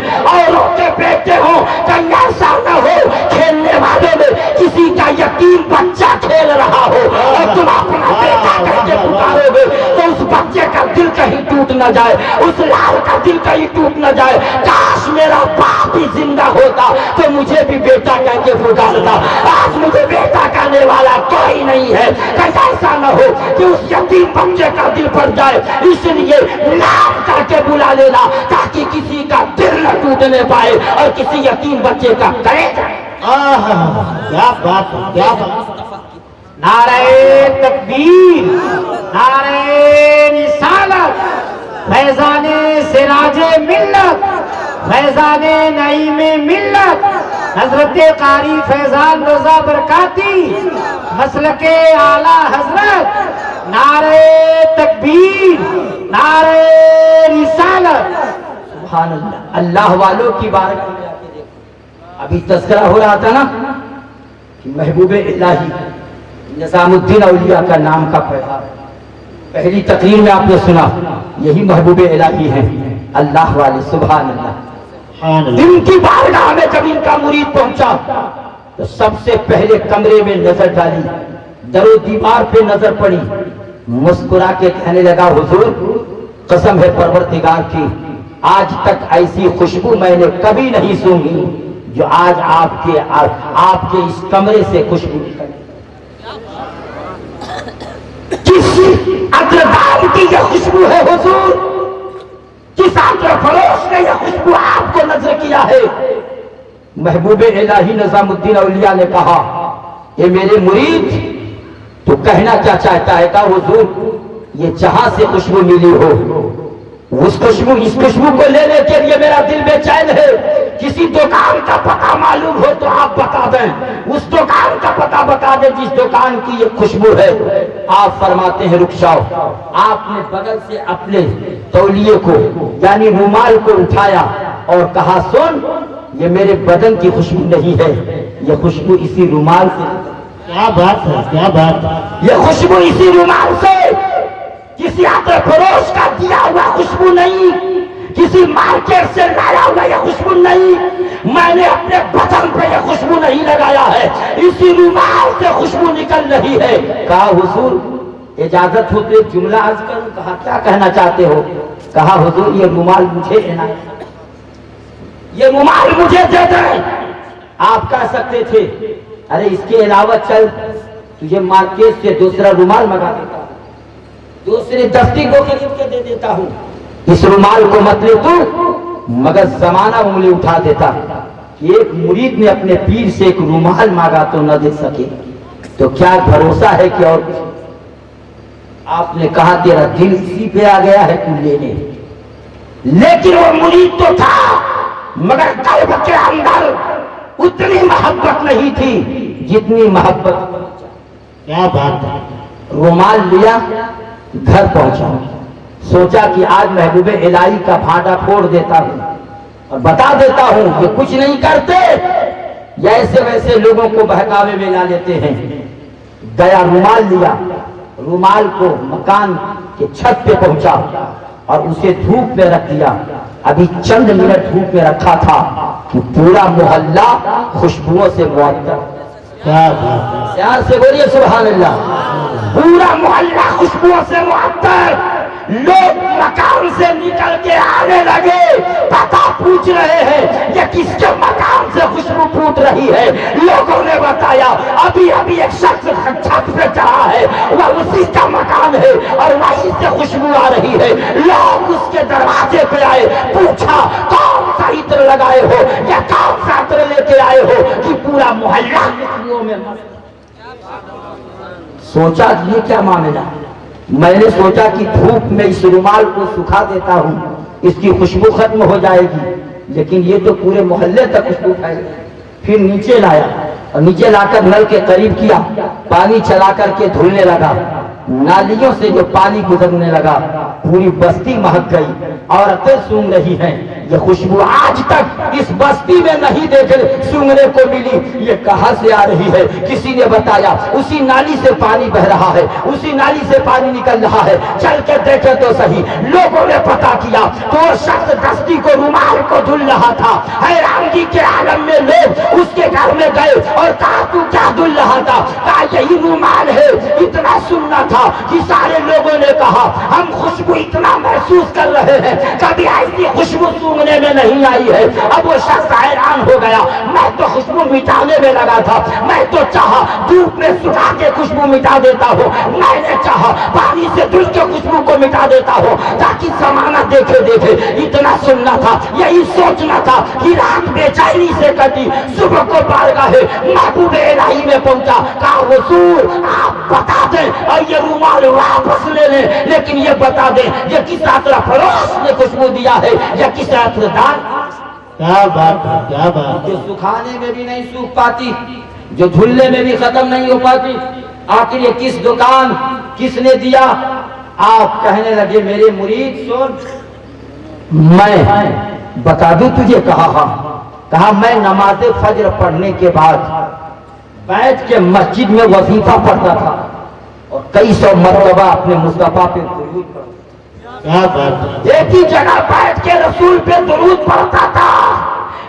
ٹوٹ نہ جائے، اس لال کا دل کہیں ٹوٹ نہ جائے. کاش میرا باپ ہی زندہ ہوتا تو مجھے بھی بیٹا کہہ کے پکارتا. آج مجھے بیٹا کہنے والا کوئی نہیں ہے. کہیں ایسا نہ ہو کہ اس یتیم بچے کا دل پھٹ جائے، اس لیے نام کر کے بلا لینا تاکہ کسی کا دل نہ ٹوٹنے پائے اور کسی یتیم بچے کا کرے جائے. کیا بات ہے، کیا بات. نعرہ تکبیر، نعرہ رسالت، فیضان سراج ملت، فیضان نعیم ملت، حضرت قاری فیضان رضا برکاتی، مسلک اعلیٰ حضرت. نعرہ تکبیر، نعرہ رسالت. سبحان اللہ. اللہ والوں کی بارک. ابھی تذکرہ ہو رہا تھا نا کہ محبوب الہی نظام الدین اولیاء کا نام کا پیغام. پہلی تقریر میں آپ نے سنا یہی محبوب الہی ہیں اللہ والے. سبحان اللہ. ان کی بارگاہ میں جب ان کا مرید پہنچا تو سب سے پہلے کمرے میں نظر ڈالی، در و دیوار پہ نظر پڑی، مسکرا کے کہنے لگا حضور قسم ہے پروردگار کی، آج تک ایسی خوشبو میں نے کبھی نہیں سونگھی جو آج آپ کے اس کمرے سے خوشبو نکلی. کس عطردار کی یہ خوشبو ہے حضور؟ کس عطر فروش نے یہ خوشبو آپ کو نظر کیا ہے؟ محبوب الہی نظام الدین اولیاء نے کہا اے میرے مرید تو کہنا کیا چاہتا ہے؟ کہا حضور یہ جہاں سے خوشبو ملی ہو اس خوشبو کو لینے کے لیے میرا دل بے چین ہے. کسی دکان کا پتہ معلوم ہو تو آپ بتا دیں، اس دکان کا پتہ بتا دیں جس دکان کی یہ خوشبو ہے. آپ فرماتے ہیں رک جاؤ. آپ نے بغل سے اپنے تولیے کو یعنی رومال کو اٹھایا اور کہا سن یہ میرے بدن کی خوشبو نہیں ہے، یہ خوشبو اسی رومال سے. کیا بات ہے، کیا بات ہے. یہ خوشبو اسی رومال سے، کسی عطر فروش کا دیا ہوا خوشبو نہیں، کسی مارکیٹ سے لایا ہوا یہ خوشبو نہیں، میں نے اپنے بدن پہ یہ خوشبو نہیں لگایا ہے، اسی رومال سے خوشبو نکل رہی ہے. کہا حضور اجازت ہو تو ایک جملہ عرض کروں. کہا کیا کہنا چاہتے ہو؟ کہا حضور یہ رومال مجھے دینا، یہ رومال مجھے دے دیں. آپ کہہ سکتے تھے ارے اس کے علاوہ چل تجھے مارکیٹ سے دوسرا رومال منگا دیتا ہوں، دوسرے دستی کو خرید کے دے دیتا ہوں، اس رومال کو مت لے تو. مگر زمانہ انگلی اٹھا دیتا کہ ایک مرید نے اپنے پیر سے ایک رومال مانگا تو نہ دے سکے تو کیا بھروسہ ہے کہ اور آپ نے کہا تیرا دل اسی پہ آ گیا ہے تو لینے. لیکن وہ مرید تو تھا مگر قلب کے اندر اتنی محبت نہیں تھی جتنی محبت. کیا بات ہے. رومال لیا، گھر پہنچا، سوچا کہ آج محبوب الہی کا بھانڈا پھوڑ دیتا ہوں اور بتا دیتا ہوں یہ کچھ نہیں کرتے، یا ایسے ویسے لوگوں کو بہکاوے میں لا لیتے ہیں. گیا رومال لیا، رومال کو مکان کے چھت پہ پہنچا اور اسے دھوپ میں رکھ دیا. ابھی چند منٹ دھوپ میں رکھا تھا کہ پورا محلہ خوشبوؤں سے معطر. کیا بات ہے. پیار سے بولیے سبحان اللہ. پورا محلہ خوشبوؤں سے معطر. لوگ مکان سے نکل کے آنے لگے، پتہ پوچھ رہے ہیں یہ کس کے مکان سے خوشبو پھوٹ رہی ہے. لوگوں نے بتایا ابھی ایک شخص چھت پہ چڑھا ہے، وہ اسی کا مکان ہے اور وہیں سے خوشبو آ رہی ہے. لوگ اس کے دروازے پہ آئے، پوچھا کون سا عطر لگائے ہو یا کون سا عطر لے کے آئے ہو کہ پورا محلہ خوشبوؤں میں مست. سوچا یہ کیا معاملہ. میں نے سوچا کہ دھوپ میں اس رومال کو سکھا دیتا ہوں، اس کی خوشبو ختم ہو جائے گی، لیکن یہ تو پورے محلے تک خوشبو پھیل گئی. پھر نیچے لایا اور نیچے لا کر نل کے قریب کیا، پانی چلا کر کے دھلنے لگا. نالیوں سے جو پانی گزرنے لگا پوری بستی مہک گئی، عورتیں سونگ رہی ہیں. یہ خوشبو آج تک इस बस्ती में नहीं सूंघने को मिली। ये कहां से आ रही है? किसी ने बताया उसी नाली से पानी बह रहा है, उसी नाली से पानी निकल रहा है, चल के देखे तो सही। लोगों ने पता किया तो वो शख्स दस्ती को रुमाल को धुल रहा था। हैरानगी के आलम में लोग उसके घर में गए और कहा तू क्या धुल रहा था? कहा यही रुमाल है। इतना सुनना था कि सारे लोगों ने कहा हम खुशबू इतना महसूस कर रहे हैं, कभी ऐसी खुशबू सूंघने में नहीं आई है। अब वो शख्स हैरान हो गया, मैं तो खुशबू मिटाने में लगा था, मैं तो चाहा धूप में सुखा के खुशबू मिटा देता हूँ, मैंने चाहा पानी से धुल के खुशबू को मिटा देता हूँ ताकि जमाना देखे देखे। इतना सुनना था, यही सोचना था कि रात बेचैनी से कटी, सुबह को बारगाहे महबूब इलाही में पहुंचा। कहा हुजूर आप बता दें और ये रुमाल वापस ले लें, लेकिन ये बता दें ये किस आतरा फरोश ने खुशबू दिया है या किस आतरदार? क्या बात है, क्या बात है। जो सुखाने में भी नहीं सूख पाती, जो धुलने में भी खत्म नहीं हो पाती, आखिर ये किस दुकान किसने दिया? आप कहने लगे मेरे मुरीद सुन, मैं बता दूं तुझे? कहा मैं नमाज फज्र पढ़ने के बाद बैठ के मस्जिद में वजीफा पढ़ता था और कई सौ मरतबा अपने मुस्तफा पे दुरूद पढ़ता। क्या बात है। एक ही जगह बैठ के रसूल पे दुरूद पढ़ता था,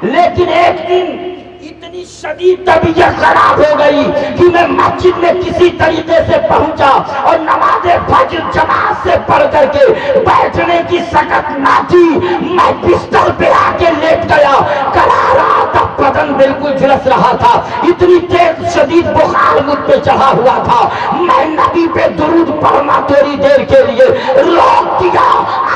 लेकिन एक दिन इतनी शदीद तबीयत खराब हो गई कि मैं मस्जिद में किसी तरीके से पहुंचा और नमाज फज्र जमात से पढ़ करके बैठने की सकत ना थी। मैं बिस्तर पे आके लेट गया, करा रहा था, बदन बिल्कुल झुलस रहा था, इतनी तेज शदीद बुखार मुझ पे चढ़ा हुआ था। मैं नबी पे दुरूद पढ़ना थोड़ी देर के लिए रोक दिया,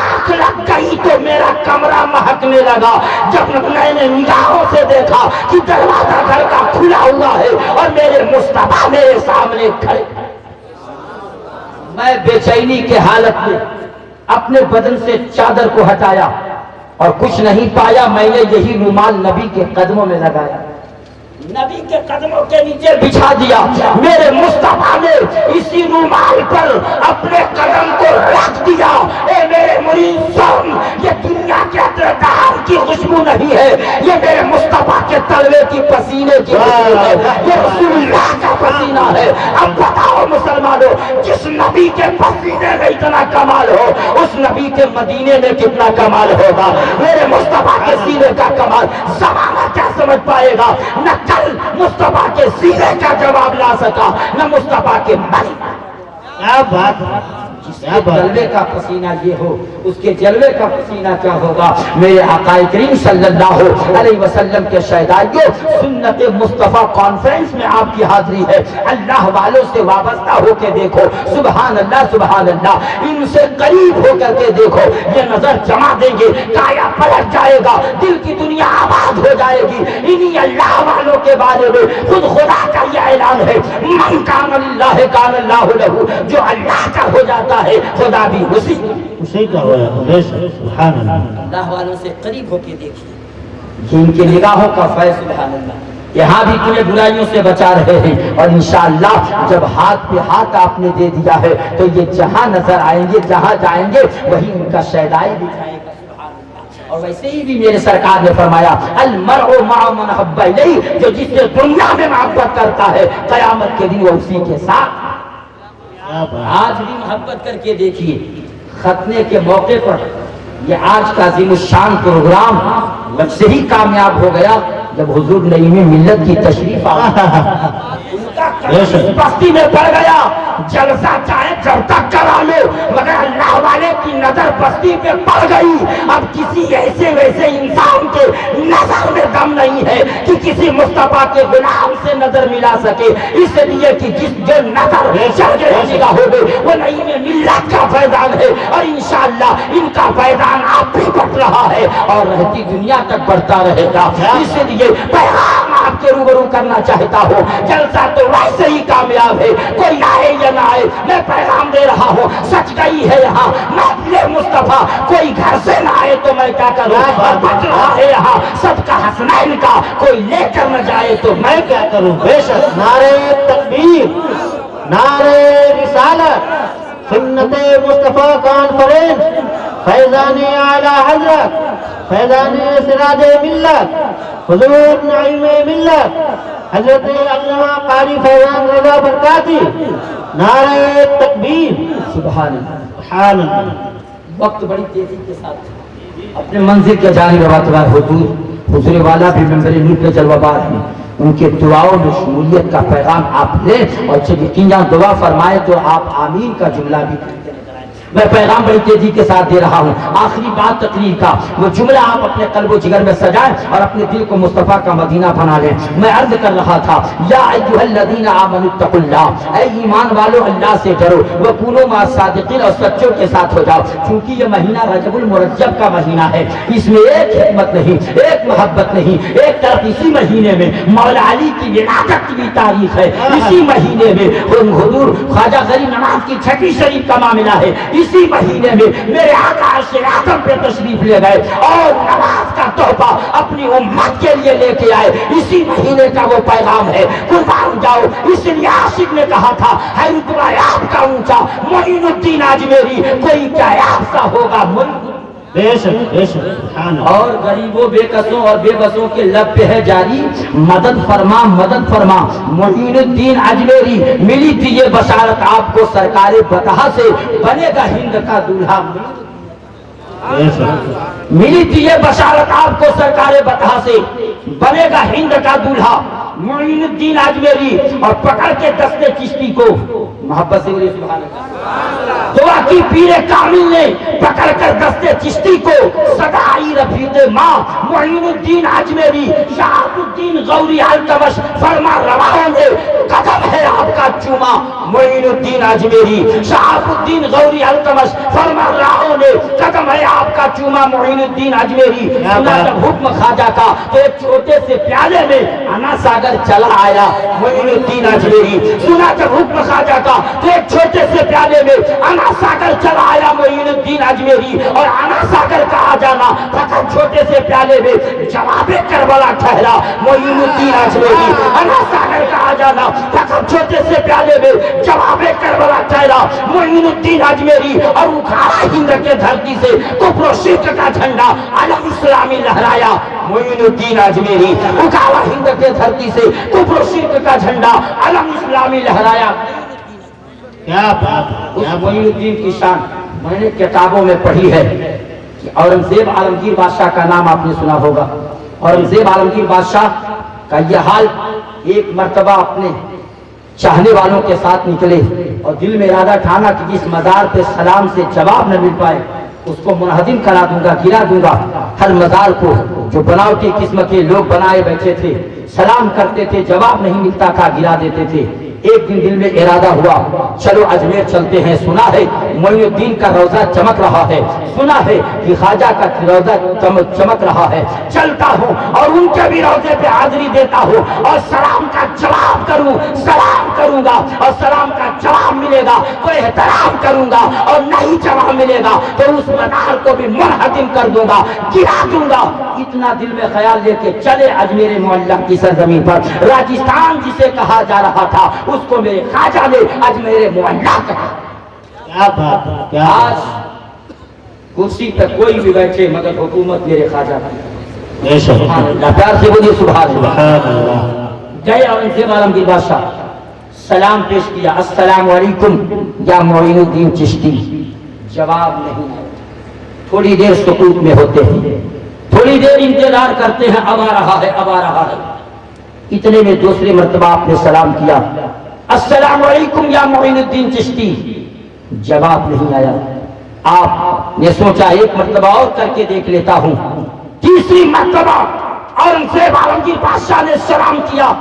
आंख लग गई तो मेरा कमरा महकने लगा। जब मैंने निगाहों से देखा कि दरवाजा घर का खुला हुआ है और मेरे मुस्तफा मेरे सामने खड़े, मैं बेचैनी के हालत में अपने बदन से चादर को हटाया और कुछ नहीं पाया। मैंने यही रुमाल नबी के कदमों में लगाया, नबी के कदमों के नीचे बिछा दिया। मेरे मुस्तफा ने इसी रुमाल पर अपने कदम को रख दिया। ए मेरे मुरीद सुन, ये दुनिया के अतरदार की खुशबू नहीं है, ये मेरे मुस्तफा के तलवे की पसीने की खुशबू है, ये रसूलुल्लाह का पसीना है। अब बताओ मुसलमानों, जिस नबी के पसीने में इतना कमाल हो, उस नबी के मदीने में कितना कमाल होगा। मेरे मुस्तफा के सीने का कमाल ज़माना क्या समझ पाएगा। न कल मुस्तफा के सीने का जवाब ला सका, न मुस्तफा के मरी। क्या बात है, क्या बात। जलवे का पसीना ये हो, उसके जलवे का पसीना क्या होगा। मेरे आका करीम सल्लल्लाहु अलैहि वसल्लम के शहदाइयों, सुन्नत मुस्तफा कॉन्फ्रेंस में आपकी हाजिरी है। अल्लाह वालों से वाबस्ता होके देखो, सुभान अल्लाह सुभान अल्लाह। इनसे करीब होकर के देखो, ये नजर जमा देंगे, काया पलट जाएगा, दिल की दुनिया आबाद हो जाएगी। इन्हीं अल्लाह वालों के बारे में खुद खुदा का यह ऐलान है, मन कान लिल्लाह कान अल्लाहु लहू। जो अल्लाह का हो जाता है खुदा भी उसी का हो जाता है। सुभान अल्लाह। अल्लाह वालों से करीब होके देखिए कि इनकी निगाहों का फैज़ सुभान अल्लाह। यहाँ भी तुम्हें बुराइयों से बचा रहे हैं और इंशाअल्लाह जब हाथ पे हाथ आपने दे दिया है तो ये जहां नजर आएंगे, जहां जाएंगे वही उनका शहदाई दिखाएगा। और वैसे ही भी मेरे सरकार ने फरमाया अल मरउ मअ मन हब्बा इलैहि, जो जिससे दुनिया में मोहब्बत करता है कयामत के दिन वो उसी के साथ। आज भी मोहब्बत करके देखिए, खतने के मौके पर ये आज का अज़ीमुश्शान प्रोग्राम जब से ही कामयाब हो गया जब हुजूर नईमी मिल्लत की तशरीफ उनका बस्ती में पड़ गया। जलसा चाहे जब तक करा लो, मगर अल्लाह वाले की नजर बस्ती पे पड़ गई। अब किसी ऐसे वैसे इंसान के नजर में दम नहीं है कि किसी मुस्तफा के गुलाम से नजर मिला सके, इसलिए कि जिस जो नजर निगाह हो गई वो नईमी मिल्लत का फैजान है और इंशाअल्लाह इनका फैजान आप भी बढ़ रहा है और रहती दुनिया तक बढ़ता रहेगा। इसलिए पैगाम आपके रूबरू करना चाहता हूँ, जलसा तो वैसे ही कामयाब है, कोई आए या ना आए, मैं पैगाम दे रहा हूँ। सच गई है यहाँ महफिल मुस्तफा, कोई घर से ना आए तो मैं क्या करूँ। और बच रहा है यहाँ सबका हसनैन का, कोई लेकर न जाए तो मैं क्या करूँ। बेशक नारे तकबीर, नारे रिसालत, सुन्नते मुस्तफा कॉन्फ्रेंस فیضان اعلی حضرت، فیضان سراج ملت، حضور نعیم ملت، حضرت علامہ قاری فیضان رضا برکاتی، نعرہ تکبیر، سبحان اللہ۔ سبحان اللہ۔ وقت بڑی تیزی کے ساتھ اپنے منزل کے جانب رواتبار حضور والا بھی ممبر نور کے جلوہ بار ہیں، ان کے دعاؤں میں شمولیت کا پیغام آپ لیں، اور جب یقیناً دعا فرمائے تو آپ آمین کا جملہ بھی کرتے نظر آئے۔ میں پیغام بڑی تیزی کے ساتھ دے رہا ہوں۔ آخری بات تقریر کا، وہ جملہ آپ اپنے قلب و جگر میں سجائیں اور اپنے دل کو مصطفیٰ کا مدینہ بنا لیں۔ میں عرض کر رہا تھا، یا ایھا الذین آمنوا اتقوا اللہ، اے ایمان والو اللہ سے ڈرو، وکونوا مع الصادقین، اور سچوں کے ساتھ ہو جاؤ، کیونکہ یہ مہینہ رجب المرجب کا مہینہ ہے، اس میں ایک حکمت نہیں، ایک محبت نہیں، ایک طرف اسی مہینے میں مولا علی کی ولادت کی بھی تاریخ ہے، اسی مہینے میں حضور خواجہ غریب نواز کی چھٹی شریف کا معاملہ ہے، اسی مہینے میں میرے آقا عرش اعظم پہ تشریف لے گئے اور نماز کا تحفہ اپنی امت کے لیے لے کے آئے، اسی مہینے کا وہ پیغام ہے۔ قربان جاؤ، اس لیے عاشق نے کہا تھا، ہے رتبہ آپ کا اونچا معین الدین اجمیری، کوئی کیا آپ سا ہوگا بے شک بے شک، سبحان اللہ۔ اور غریبوں بے قصوں اور بے بسوں کے لب پہ ہے جاری، مدد فرما مدد فرما معین الدین اجمیری، ملی تھی یہ بشارت آپ کو سرکار بطحہ سے، بنے گا ہند کا دولہا، بے شک، ملی تھی یہ بشارت آپ کو سرکار بطحہ سے، بنے گا ہند کا دولہا معین الدین اجمیری، اور پکڑ کے دستے چشتی کو، محبت سے بولیے سبحان اللہ، دعا کی پیر کامل نے پکڑ کر دستے چشتی کو، صدائی رفیق ماں معین الدین اجمیری، شہاب الدین غوری التمش، فرما رواؤں نے قدم ہے آپ کا چوما معین الدین اجمیری، شہاب الدین غوری التمش، فرما رواؤں نے قدم ہے آپ کا چوما معین الدین اجمیری۔ سنا جب حکم خواجہ کا تو ایک چھوٹے سے پیالے میں انا ساگر چلا آیا معین الدین اجمیری، سنا جب حکم خواجہ کا تو ایک چھوٹے سے پیالے میں انا ساگر چلا آیا معین الدین اجمیری، اور انا ساگر کا آ جانا فقط چھوٹے سے پیالے میں جواب کربلا ٹھہرا معین الدین اجمیری، انا ساگر کا آ جانا فقط چھوٹے سے پیالے میں جواب کربلا ٹھہرا معین الدین اجمیری، اور اکھاڑا ہند کے دھرتی سے کفر و شرک کا جھنڈا علم اسلامی لہرایا معین الدین اجمیری، اکھاڑا ہند کے دھرتی سے کفر و شرک کا جھنڈا علم اسلامی لہرایا۔ کیا بات، اس معین الدین کی شان میں نے کتابوں میں پڑھی ہے کہ اورنگزیب عالمگیر بادشاہ کا نام آپ نے سنا ہوگا۔ اورنگزیب عالمگیر بادشاہ کا یہ حال، ایک مرتبہ اپنے چاہنے والوں کے ساتھ نکلے اور دل میں ارادہ ٹھانا کہ جس مزار پہ سلام سے جواب نہ مل پائے اس کو منہدم کرا دوں گا، گرا دوں گا۔ ہر مزار کو جو بناوٹی قسم کے لوگ بنائے بیٹھے تھے، سلام کرتے تھے، جواب نہیں ملتا تھا، گرا دیتے تھے۔ ایک دن دل میں ارادہ ہوا، چلو اجمیر چلتے ہیں، سنا ہے معین الدین کا روضہ چمک رہا ہے، سنا ہے کہ خواجہ کا روضہ چمک رہا ہے، چلتا ہوں اور ان کے بھی روضے پہ حاضری دیتا ہوں اور سلام کا جواب کروں، سلام کروں گا اور سلام کا جواب ملے گا تو احترام کروں گا، اور نہیں جواب ملے گا تو اس مزار کو بھی منہدم کر دوں گا، گرا دوں گا۔ اتنا دل میں خیال لے کے چلے اجمیر معلق کی سرزمین پر، راجستھان جسے کہا جا رہا تھا اس کو میرے خواجہ نے اجمیر معلق کہا۔ کیا بات، کیا آج کرسی پہ کوئی بھی بیٹھے مگر حکومت میرے خواجہ کی۔ بے شک، سبحان اللہ، پیار سے بولیے سبحان اللہ۔ سبحان اللہ۔ گئے اورنگزیب عالمگیر بادشاہ، سلام پیش کیا، السلام علیکم یا معین الدین چشتی، جواب نہیں ہے۔ تھوڑی دیر سکوت میں ہوتے ہیں، تھوڑی دیر انتظار کرتے ہیں، اب آ رہا ہے اب آ رہا ہے۔ اتنے میں دوسری مرتبہ آپ نے سلام کیا، السلام علیکم یا معین الدین چشتی، جواب نہیں آیا۔ آپ نے سوچا ایک مرتبہ اور کر کے دیکھ لیتا ہوں۔ تیسری مرتبہ اورنگزیب عالمگیر بادشاہ نے سلام کیا،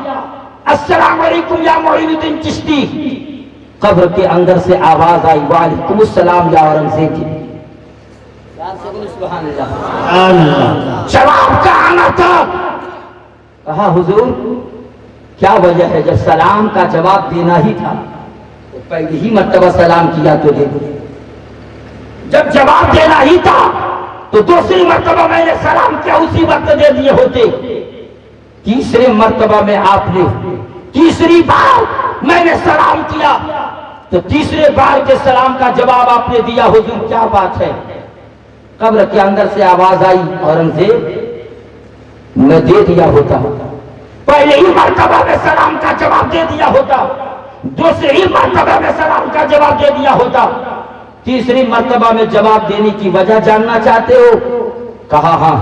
السلام علیکم یا معین الدین چشتی۔ قبر کے اندر سے آواز آئی، وعلیکم السلام یا اورنگزیب جی۔ سبحان اللہ، سبحان اللہ۔ جواب کا آنا تھا۔ کہا حضور کیا وجہ ہے، جب سلام کا جواب دینا ہی تھا تو پہلی ہی مرتبہ سلام کیا تو دے دیا، جب جواب دینا ہی تھا تو دوسری مرتبہ میں نے سلام کیا اسی وقت دے دیے ہوتے۔ تیسری مرتبہ میں آپ نے، تیسری بار میں نے سلام کیا تو تیسرے بار کے سلام کا جواب آپ نے دیا۔ حضور کیا بات ہے، قبر کے اندر سے آواز آئی اورنگزیب میں دے دیا ہوتا، پہلے ہی مرتبہ میں سلام کا جواب دے دیا ہوتا، دوسری ہی مرتبہ میں سلام کا جواب دے دیا ہوتا، تیسری مرتبہ میں جواب دینے کی وجہ جاننا چاہتے ہو؟ کہا ہاں۔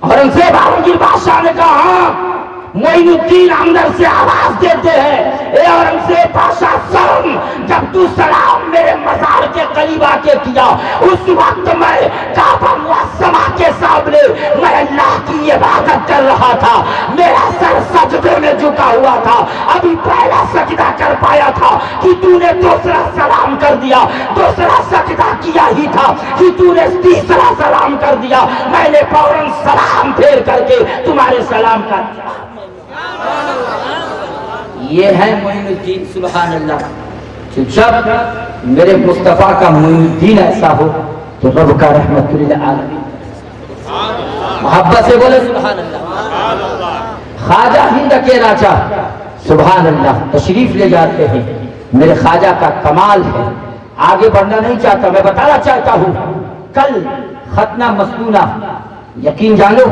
اورنگزیب عالمگیر بادشاہ نے کہا ہاں۔ معین الدین اندر سے آواز دیتے ہیں اے اورنگزیب بادشاہ سن، جب تو سلام میرے مزار کے قریب آ کے کیا اس وقت میں کعبہ معظمہ کے سامنے میں اللہ کی عبادت کر رہا تھا، میرا سر سجدے میں جھکا ہوا تھا، ابھی پہلا سجدہ کر پایا تھا کہ تو نے دوسرا سلام کر دیا، دوسرا سجدہ کیا ہی تھا کہ تو نے تیسرا سلام کر دیا، میں نے فوراً سلام پھیر کر کے تمہارے سلام کا یہ ہے معین الدین۔ سبحان اللہ۔ جب میرے مصطفیٰ کا معین الدین ایسا ہو تو رب کا رحمت للعالمین، محبت سے بولے سبحان اللہ۔ خواجہ ہند کے راجہ سبحان اللہ تشریف لے جاتے ہیں، میرے خواجہ کا کمال ہے، آگے بڑھنا نہیں چاہتا، میں بتانا چاہتا ہوں کل ختنہ مسنونہ، یقین جانو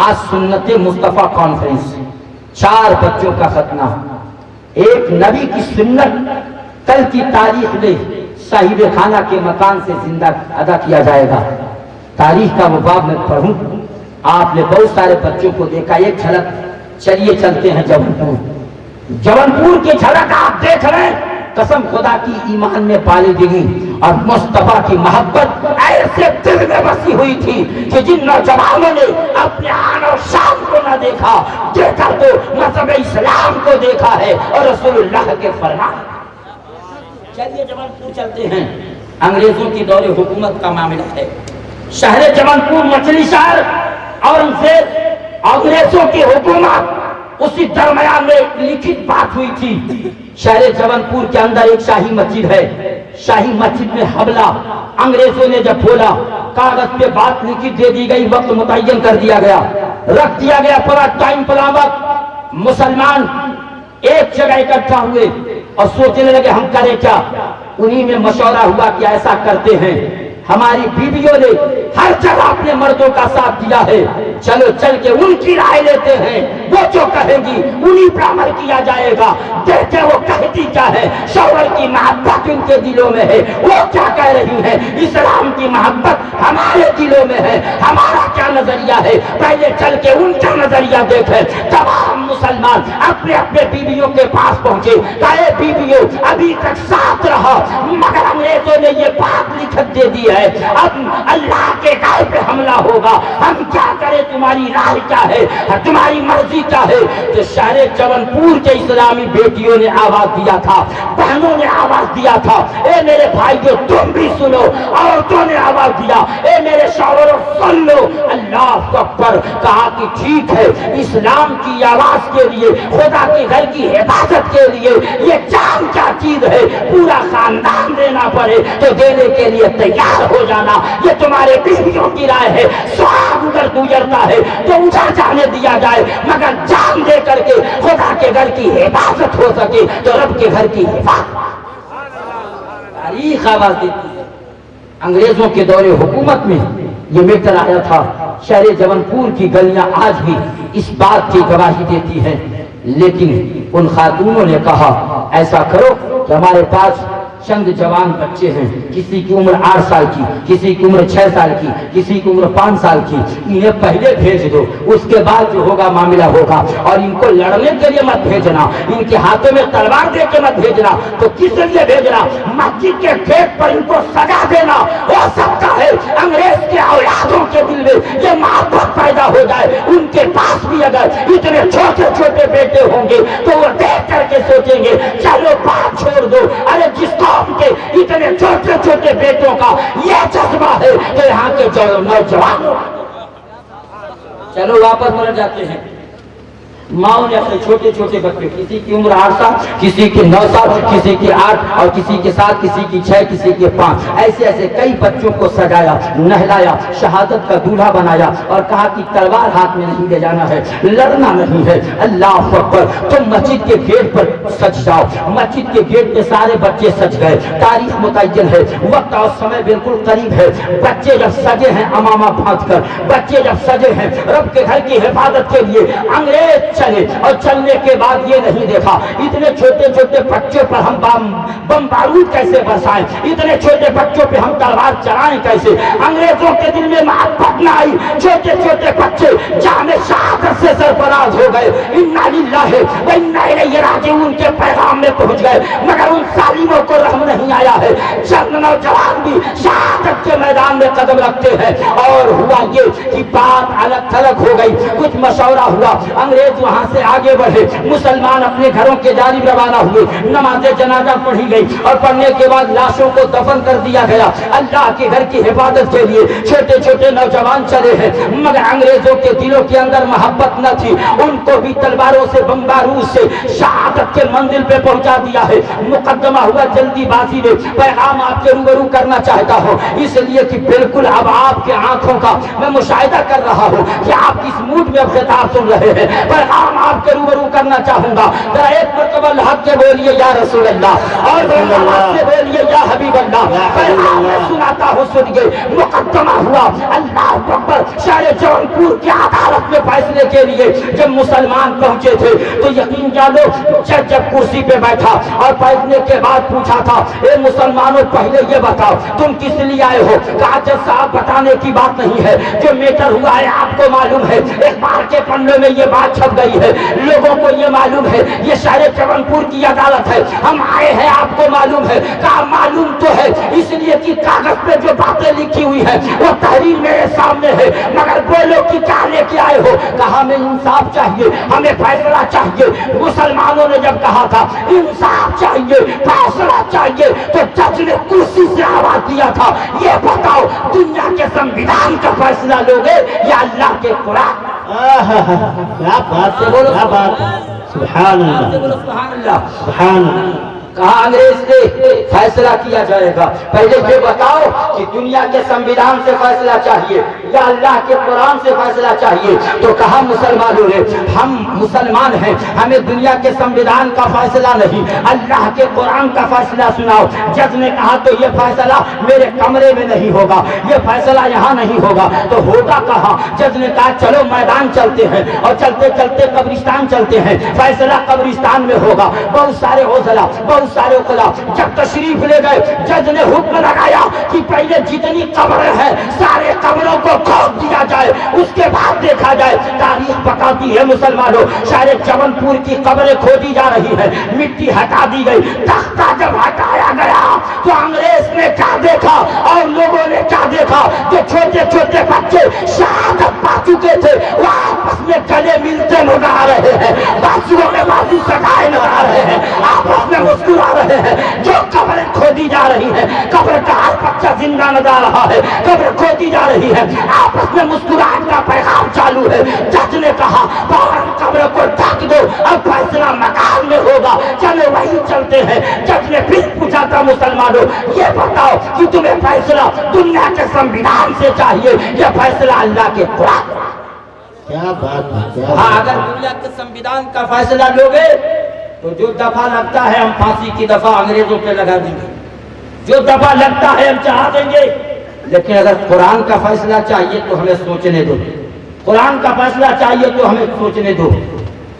آج سنت مصطفیٰ کانفرنس، 4 بچوں کا ختنہ، ایک نبی کی سنت کل کی تاریخ میں صاحب خانہ کے مکان سے زندہ ادا کیا جائے گا۔ تاریخ کا وہ باب میں پڑھوں، آپ نے بہت سارے بچوں کو دیکھا، ایک جھلک چلیے چلتے ہیں جبلپور کی جھلک آپ دیکھ رہے ہیں، قسم خدا کی ایمان میں بالغی اور مصطفیٰ کی محبت ایسے دل میں بسی ہوئی تھی کہ جن نوجوانوں نے اپنے آن اور شان کو نہ دیکھا، دیکھا تو مذہب اسلام کو دیکھا ہے اور رسول اللہ کے فرمان۔ چلیے جبلپور چلتے ہیں، انگریزوں کی دور حکومت کا معاملہ ہے، شہر جبلپور مچھلی شہر، اورنگزیب انگریزوں کی حکومت، اسی درمیان میں لکھت بات ہوئی تھی۔ شہر جبلپور کے اندر ایک شاہی مسجد ہے، شاہی مسجد میں حملہ، انگریزوں نے جب بولا کاغذ پہ بات لکھت دے دی گئی، وقت متعین کر دیا گیا، رکھ دیا گیا پورا ٹائم پلا وقت، مسلمان ایک جگہ اکٹھا ہوئے اور سوچنے لگے ہم کریں کیا، انہی میں مشورہ ہوا کہ ایسا کرتے ہیں، ہماری بیویوں نے ہر جگہ اپنے مردوں کا ساتھ دیا ہے، چلو چل کے ان کی رائے لیتے ہیں، وہ جو کہیں گی انہی پر عمل کیا جائے گا، دیکھیں وہ کہتی کیا ہے، شوہر کی محبت ان کے دلوں میں ہے، وہ کیا کہہ رہی ہے، اسلام کی محبت ہمارے دلوں میں ہے، ہمارا کیا نظریہ ہے، پہلے چل کے ان کا نظریہ دیکھیں۔ تمام مسلمان اپنے اپنے بیویوں کے پاس پہنچے، کہے بیویوں ابھی تک ساتھ رہا، مگر انگریزوں نے یہ بات لکھت دے دی ہے، اب اللہ کے گھر پہ حملہ ہوگا، ہم کیا کریں، تمہاری رائے کیا ہے، تمہاری مرضی کیا ہے۔ تو شہر جبلپور کے اسلامی بیٹیوں نے آواز دیا تھا، بہنوں نے آواز دیا تھا، اے میرے بھائیو تم بھی سنو، عورتوں نے آواز دیا، اے میرے شوہروں سن لو، اللہ اکبر، کہا کہ ٹھیک ہے، اسلام کی آواز کے لیے، خدا کے گھر کی حفاظت کے لیے یہ جان کیا چیز ہے، پورا خاندان دینا پڑے تو دینے کے لیے تیار ہو جانا، یہ تمہارے بیویوں کی رائے ہے، سواب اگر گزرتا ہے تو اٹھا جانے دیا جائے، مگر جان دے کر کے خدا کے گھر کی حفاظت ہو سکے تو رب کے گھر کی حفاظت۔ تاریخ آواز دیتی ہے، انگریزوں کے دور حکومت میں یہ میٹر آیا تھا، شہر جبلپور کی گلیاں آج بھی اس بات کی گواہی دیتی ہیں، لیکن ان خاتونوں نے کہا ایسا کرو کہ ہمارے پاس چند جوان بچے ہیں، کسی کی عمر 8 سال کی، کسی کی عمر 6 سال کی، کسی کی عمر 5 سال کی، انہیں پہلے بھیج دو، اس کے بعد جو ہوگا معاملہ ہوگا، اور ان کو لڑنے کے لیے مت بھیجنا، ان کے ہاتھوں میں تلوار دے کے مت بھیجنا، تو کس لیے بھیجنا، مسجد کے گیٹ پر ان کو سجا دینا، ہو سکتا ہے انگریز کے اولادوں کے دل میں یہ محبت پیدا ہو جائے، ان کے پاس بھی اگر اتنے چھوٹے چھوٹے بیٹے ہوں گے تو وہ دیکھ کر کے سوچیں گے چلو بات چھوڑ دو، ارے جس قوم کے اتنے چھوٹے چھوٹے بیٹوں کا یہ جذبہ ہے تو یہاں کے نوجوانوں، چلو واپس مر جاتے ہیں، माओ ने अपने छोटे छोटे बच्चे, किसी की उम्र 8 साल, किसी की 9 साल, किसी की 8 और किसी के 7, किसी की 6, किसी के 5, ऐसे ऐसे कई बच्चों को सजाया, नहलाया, शहादत का दूल्हा बनाया और कहा कि तलवार हाथ में नहीं ले जाना है, लड़ना नहीं है। अल्लाह अकबर। तुम मस्जिद के गेट पर सज जाओ। मस्जिद के गेट पे सारे बच्चे सज गए। तारीख मुतय्यन है, वक्त और समय बिल्कुल करीब है। बच्चे जब सजे हैं अमामा बांध कर, बच्चे जब सजे हैं रब के घर की हिफाजत के लिए, अंग्रेज चले और चलने के बाद ये नहीं देखा इतने छोटे छोटे बच्चों पर हम बम बारूद कैसे बरसाएं, इतने छोटे बच्चों पे हम तलवार चलाएं कैसे। अंग्रेजों के दिल में मोहब्बत न आई, छोटे छोटे बच्चे जाने शहादत से सरफराज हो गए। इन्ना लिल्लाहि व इन्ना इलैहि राजिऊन के पैगाम में पहुंच गए, मगर उन सालिमों को रहम नहीं आया है। चंद नौजवान भी शहादत के मैदान में कदम रखते हैं। और हुआ ये कि बात अलग थलग हो गई, कुछ मशवरा हुआ, अंग्रेज वहां से आगे बढ़े, मुसलमान अपने घरों के जानिब रवाना हुए। नमाज जनाजा पढ़ी गई और पढ़ने के बाद लाशों को दफन कर दिया गया। अल्लाह के घर की हिफाजत के लिए छोटे छोटे नौजवान चले हैं, मगर अंग्रेजों के दिलों के अंदर मोहब्बत न थी। उनको भी तलवारों से बमबारूद से शहादत के मंजिल पे पहुंचा दिया है। मुकदमा हुआ जल्दीबाजी में, पैगाम आपके रूबरू करना चाहता हूँ, इसलिए कि बिल्कुल अब आपके आंखों का मैं मुशाहिदा कर रहा हूँ कि आप किस मूड में खिताब सुन रहे हैं। पैगाम आपके रूबरू करना चाहूंगा। जरा एक मरतबा हक के बोलिए या रसूल अल्लाह, और से बोलिए या हबीब अल्लाह। पैगाम मैं सुनाता हूँ, सुनिए। मुकदमा हुआ, अल्लाह अकबर। शाह जौनपुर की अदालत में फैसले के लिए जब मुसलमान पहुंचे थे तो यकीन जानो जज जब कुर्सी पे बैठा और बैठने के बाद पूछा था, ए मुसलमानों पहले ये बताओ तुम किस लिए आए हो। कहा जज साहब बताने की बात नहीं है, जो मैटर हुआ है आपको मालूम है, अखबार के पन्नों में ये बात छप गई है, लोगों को ये मालूम है, ये शहर जौनपुर की अदालत है, हम आए हैं आपको मालूम है। कहा मालूम तो है, इसलिए कि कागज पे जो बातें लिखी हुई है वो तहरीर मेरे सामने है, मगर बोलो कि क्या लेके आए हो। कहा हमें इंसाफ चाहिए, हमें फैसला चाहिए। मुसलमानों ने जब कहा था इंसाफ चाहिए, फैसला चाहिए, तो जज ने कुर्सी से आवाज दिया था, ये बताओ दुनिया के संविधान का फैसला लोगे या अल्लाह के कुरान। क्या बात है, बोलो क्या बात है, सुभान अल्लाह, सुभान अल्लाह। सुभान अल्लाह। कहा अंग्रेज से फैसला किया जाएगा, पहले ये बताओ कि दुनिया के संविधान से फैसला चाहिए या अल्लाह के कुरान से फैसला चाहिए। तो कहा मुसलमानों ने, हम मुसलमान हैं, हमें दुनिया के संविधान का फैसला नहीं, अल्लाह के कुरान का फैसला सुनाओ। जज ने कहा तो ये फैसला मेरे कमरे में नहीं होगा, ये फैसला यहाँ नहीं होगा, तो होगा कहाँ। जज ने कहा चलो मैदान चलते हैं, और चलते चलते कब्रिस्तान चलते हैं, फैसला कब्रिस्तान में होगा। बहुत सारे ओझला, सारे उकला जब तशरीफ ले गए, जज ने हुक्म लगाया कि पहले जितनी कब्रें हैं सारे कब्रों को खोद दिया जाए, उसके बाद देखा जाए। तारीख बताती है मुसलमानों, सारे जौनपुर की कब्रें खोदी जा रही है, मिट्टी हटा दी गई। तख्ता जब हटाया गया तो अंग्रेज ने क्या देखा और लोगों ने क्या देखा, जो छोटे छोटे बच्चे शहादत पा चुके थे वो आपस में गले मिलते नजर आ रहे हैं, बाजुओं में बाजू सटाए नजर आ रहे हैं, आपस में मुस्कुरा रहे हैं। जो कब्रें खोदी जा रही है, कब्र का हर बच्चा जिंदा नजर आ रहा है, कब्र खोदी जा रही है, आपस में मुस्कुराहट का पैगाम चालू है। जज ने कहा फौरन कब्र को ढक दो, अब फैसला मकान में होगा, चलो वहीं चलते हैं। जज ने फिर पूछा था मुसलमानों, ये बताओ कि तुम्हें फैसला दुनिया के संविधान से चाहिए या फैसला अल्लाह के कुरान। क्या बात है, क्या हाँ, बात अगर दुनिया के संविधान का फैसला लोगे तो जो दफा लगता है हम फांसी की दफा अंग्रेजों पे लगा देंगे, जो दफा लगता है हम चढ़ा देंगे। लेकिन अगर कुरान का फैसला चाहिए तो हमें सोचने दो, कुरान का फैसला चाहिए तो हमें सोचने दो।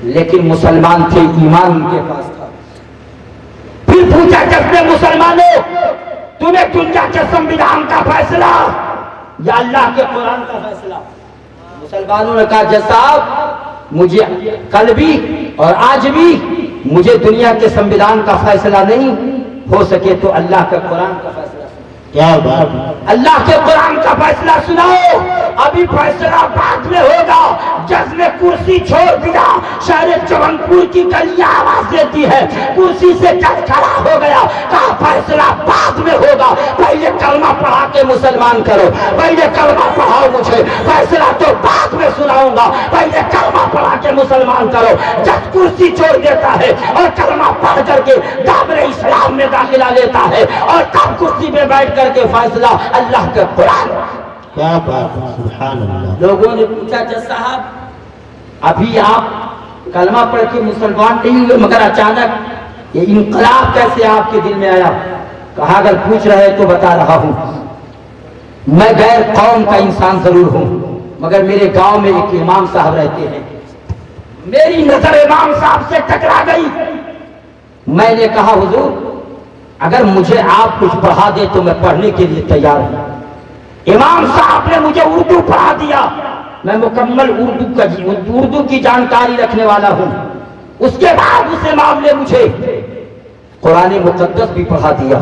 लेकिन मुसलमान थे, ईमान उनके पास था। फिर पूछा जब मुसलमानों तुम्हें दुनिया के संविधान का फैसला या अल्लाह के कुरान का फैसला। मुसलमानों ने कहा जज साहब मुझे कल भी और आज भी मुझे दुनिया के संविधान का फैसला नहीं, हो सके तो अल्लाह के कुरान का फैसला। क्या बात, अल्लाह के कुरान का फैसला सुनाओ, अभी फैसला बाद में होगा। जज ने कुर्सी छोड़ दिया, शहर जौनपुर की गलियां आवाज देती है। कुर्सी से जज खड़ा हो गया, कहा फैसला बाद में होगा, पहले कलमा पढ़ा के मुसलमान करो, पहले कलमा पढ़ाओ मुझे, फैसला तो बाद में सुनाऊंगा, पहले कलमा पढ़ा के मुसलमान करो। जज कुर्सी छोड़ देता है और कलमा पढ़ करके दामन इस्लाम में दाखिला लेता है और तब कुर्सी में बैठ करके फैसला अल्लाह के कुरान। क्या बात है, सुभान अल्लाह। लोगों ने पूछा जज साहब अभी आप कलमा पढ़ के मुसलमान नहीं हुए, मगर अचानक ये इनकलाब कैसे आपके दिल में आया? कहा अगर पूछ रहे तो बता रहा हूं, मैं गैर कौम का इंसान जरूर हूं, मगर मेरे गांव में एक इमाम साहब रहते हैं। मेरी नजर इमाम साहब से टकरा गई। मैंने कहा हुजूर अगर मुझे आप कुछ पढ़ा दे तो मैं पढ़ने के लिए तैयार हूं। इमाम साहब ने मुझे उर्दू पढ़ा दिया। मैं मुकम्मल उर्दू की जानकारी रखने वाला हूं। उसके बाद उस इमाम ने मुझे कुरान मुकद्दस भी पढ़ा दिया।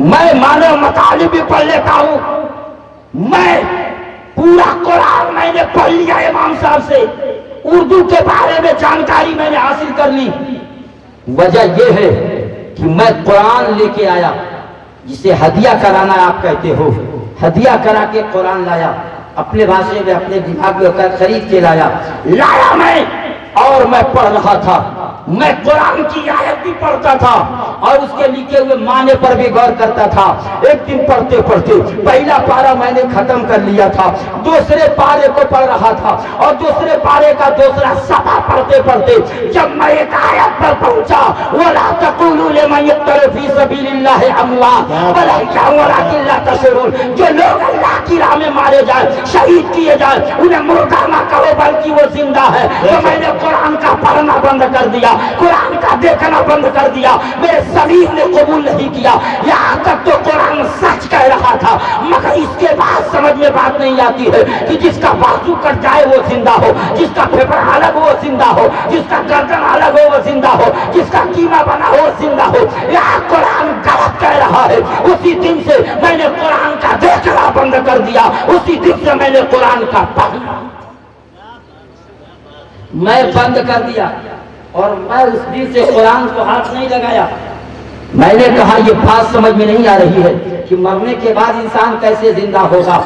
मैं मानव मतालिब भी पढ़ लेता हूं। मैं पूरा कुरान मैंने पढ़ लिया इमाम साहब से। उर्दू के बारे में जानकारी मैंने हासिल कर ली। वजह यह है कि मैं कुरान लेके आया, जिसे हदिया कराना आप कहते हो, हदिया करा के कुरान लाया, अपने भाषा में अपने दिमाग में खरीद के लाया मैं, और मैं पढ़ रहा था। मैं कुरान की आयत भी पढ़ता था और उसके लिखे हुए माने पर भी गौर करता था। एक दिन पढ़ते पढ़ते पहला पारा मैंने खत्म कर लिया था, दूसरे पारे को पढ़ रहा था और दूसरे पारे का दूसरा सफा पढ़ते पढ़ते जब मैं एक आयत पर पहुंचा, वला तक़ूलू लिमन यक़्तलू फी सबीलिल्लाहि अमवात बल अहयाउन वलाकिन ला तशऊरून, जो लोग अल्लाह की राह में मारे जाए, शहीद किए जाए, उन्हें मुर्दा ना कहो बल्कि वो जिंदा है। तो मैंने कुरान का पढ़ना बंद कर दिया, कुरान का देखना बंद कर दिया। मेरे शरीर ने कबूल नहीं किया। यहाँ तक तो कुरान सच कह रहा था, मगर इसके बाद समझ में बात नहीं आती है कि जिसका बाजू कट जाए वो जिंदा हो, जिसका फेफड़ा अलग हो वो जिंदा हो, जिसका गर्दन अलग हो वो जिंदा हो, जिसका कीमा बना हो वो जिंदा हो। यहाँ कुरान गलत कह रहा है। उसी दिन से मैंने कुरान का देखना बंद कर दिया। उसी दिन से मैंने कुरान का पढ़ना मैं बंद कर दिया और मैं उस दिन से कुरान को हाथ नहीं लगाया। मैंने कहा ये बात समझ में नहीं आ रही है कि मरने के बाद इंसान कैसे जिंदा होगा।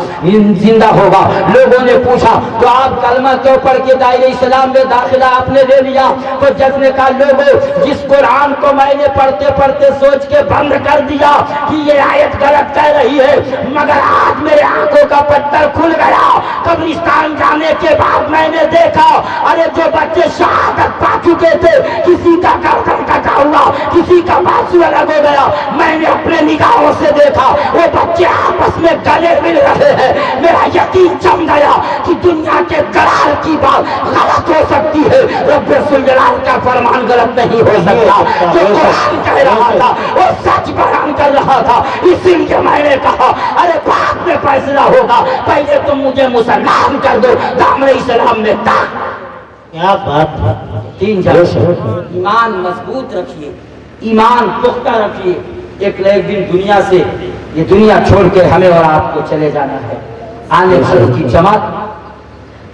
लोगों ने पूछा तो आप कलमा क्यों पढ़ के दायरे इस्लाम में दाखिला आपने ले लिया? तो जज ने कहा लोगों, जिस कुरान को मैंने पढ़ते पढ़ते सोच के बंद कर दिया कि ये आयत गलत कह रही है, मगर आज मेरे आंखों का पत्थर खुल गया। कब्रिस्तान जाने के बाद मैंने देखा, अरे जो बच्चे शहादत पा चुके थे, किसी का गर्दन कटा हुआ, किसी का बाजू अलग हो गया। मैंने अपने निगाहों से देखा वो बच्चे आपस में गले मिल रहे हैं। मेरा यकीन जम गया कि दुनिया के जलाल की बात गलत हो सकती है, रब्बुल जलाल का फरमान गलत नहीं हो सकता। जो कुरान कह रहा था वो सच बयान कर रहा था। इसीलिए मैंने कहा अरे बाद में फैसला होगा, पहले तुम मुझे मुसलमान कर दो, दामन इस्लाम में था। क्या बात है। 3 जगह ईमान मजबूत रखिए, ईमान पुख्ता रखिए। एक न एक दिन दुनिया से ये दुनिया छोड़ के हमें और आपको चले जाना है। आने वालों की जमात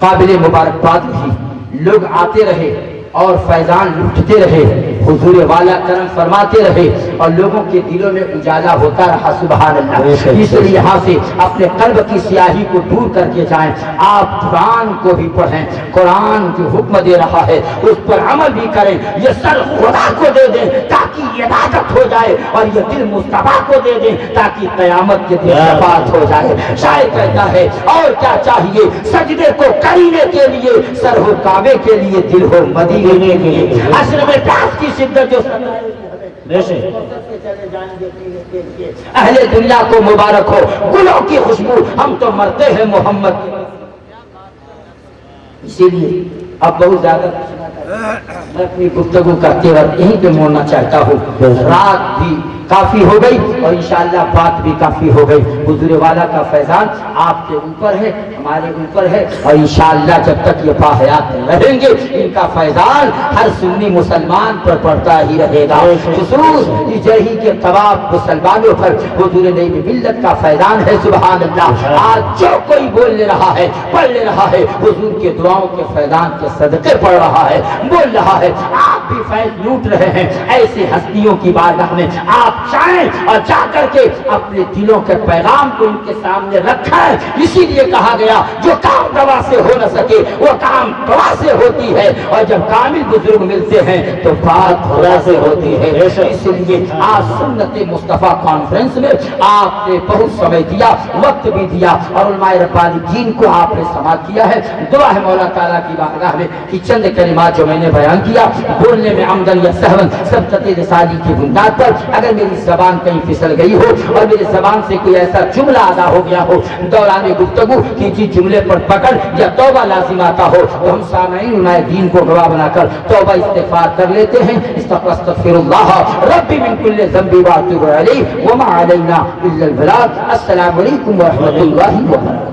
काबिल मुबारकबाद रही। लोग आते रहे और फैजान लुटते रहे, हुजूर वाला करम फरमाते रहे और लोगों के दिलों में उजाला होता रहा। सुभान अल्लाह। इसलिए यहाँ से अपने कल्ब की स्याही को दूर करके जाएं। आप कुरान को भी पढ़ें, कुरान जो हुक्म दे रहा है उस पर अमल भी करें। ये सर खुदा को दे दें ताकि इबादत हो जाए और ये दिल मुस्तफा को दे दें ताकि क़यामत के दिन शफाअत हो जाए। शायद कहता है और क्या चाहिए, सजदे को करने के लिए सर हो काबे के लिए, दिल हो मदीने के लिए। असल में प्यास की शिद्दत जो अहले दुनिया को मुबारक हो, गुलों की खुशबू, हम तो मरते हैं मोहम्मद। इसीलिए अब बहुत ज्यादा मैं अपनी गुफ्तगू करते वक्त यहीं पे मोड़ना चाहता हूँ। रात भी کافی ہو گئی اور انشاءاللہ بات بھی کافی ہو گئی. حضور والا کا فیضان آپ کے اوپر ہے, ہمارے اوپر ہے, اور انشاءاللہ جب تک یہ باحیات رہیں گے ان کا فیضان ہر سنی مسلمان پر پڑتا ہی رہے گا. خصوص جرہی کے تمام مسلمانوں پر حضور نبی ملت کا فیضان ہے. سبحان اللہ. آج جو کوئی بول لے رہا ہے, پڑھ لے رہا ہے, حضور کے دعاؤں کے فیضان کے صدقے پڑھ رہا ہے, بول رہا ہے, آپ بھی فیض لوٹ رہے ہیں. ایسے ہستیوں کی بارگاہ میں آپ جائیں اور جا کر کے اپنے دلوں کے پیغام کو ان کے سامنے رکھیں. اسی لیے کہا گیا جو کام دوا سے ہو نہ سکے وہ کام دعا سے ہوتی ہے, اور جب کامل بزرگ ملتے ہیں تو بات خدا سے ہوتی ہے. اس لیے آج سنت مصطفیٰ کانفرنس میں آپ نے بہت سمے دیا, وقت بھی دیا, اور علماء ربانی دین کو آپ نے سماعت کیا ہے. دعا ہے مولا تعالیٰ کی بارگاہ میں کہ چند کلمات جو میں نے بیان کیا, بولنے میں عمدن یا سہون سبقت رسالی کی بنیاد پر اگر میری زبان کہیں پھسل گئی ہو اور میری زبان سے کوئی ایسا جملہ ادا ہو گیا ہو دوران گفتگو کہ جس جملے پر پکڑ یا توبہ لازم آتا ہو, تو ہم سامعین علماء دین کو گواہ بنا کر توبہ استغفار کر لیتے ہیں. استغفر اللہ ربی من کل ذنب واتوب الیہ وما علینا الا البلاغ. السلام علیکم ورحمۃ اللہ وبرکاتہ.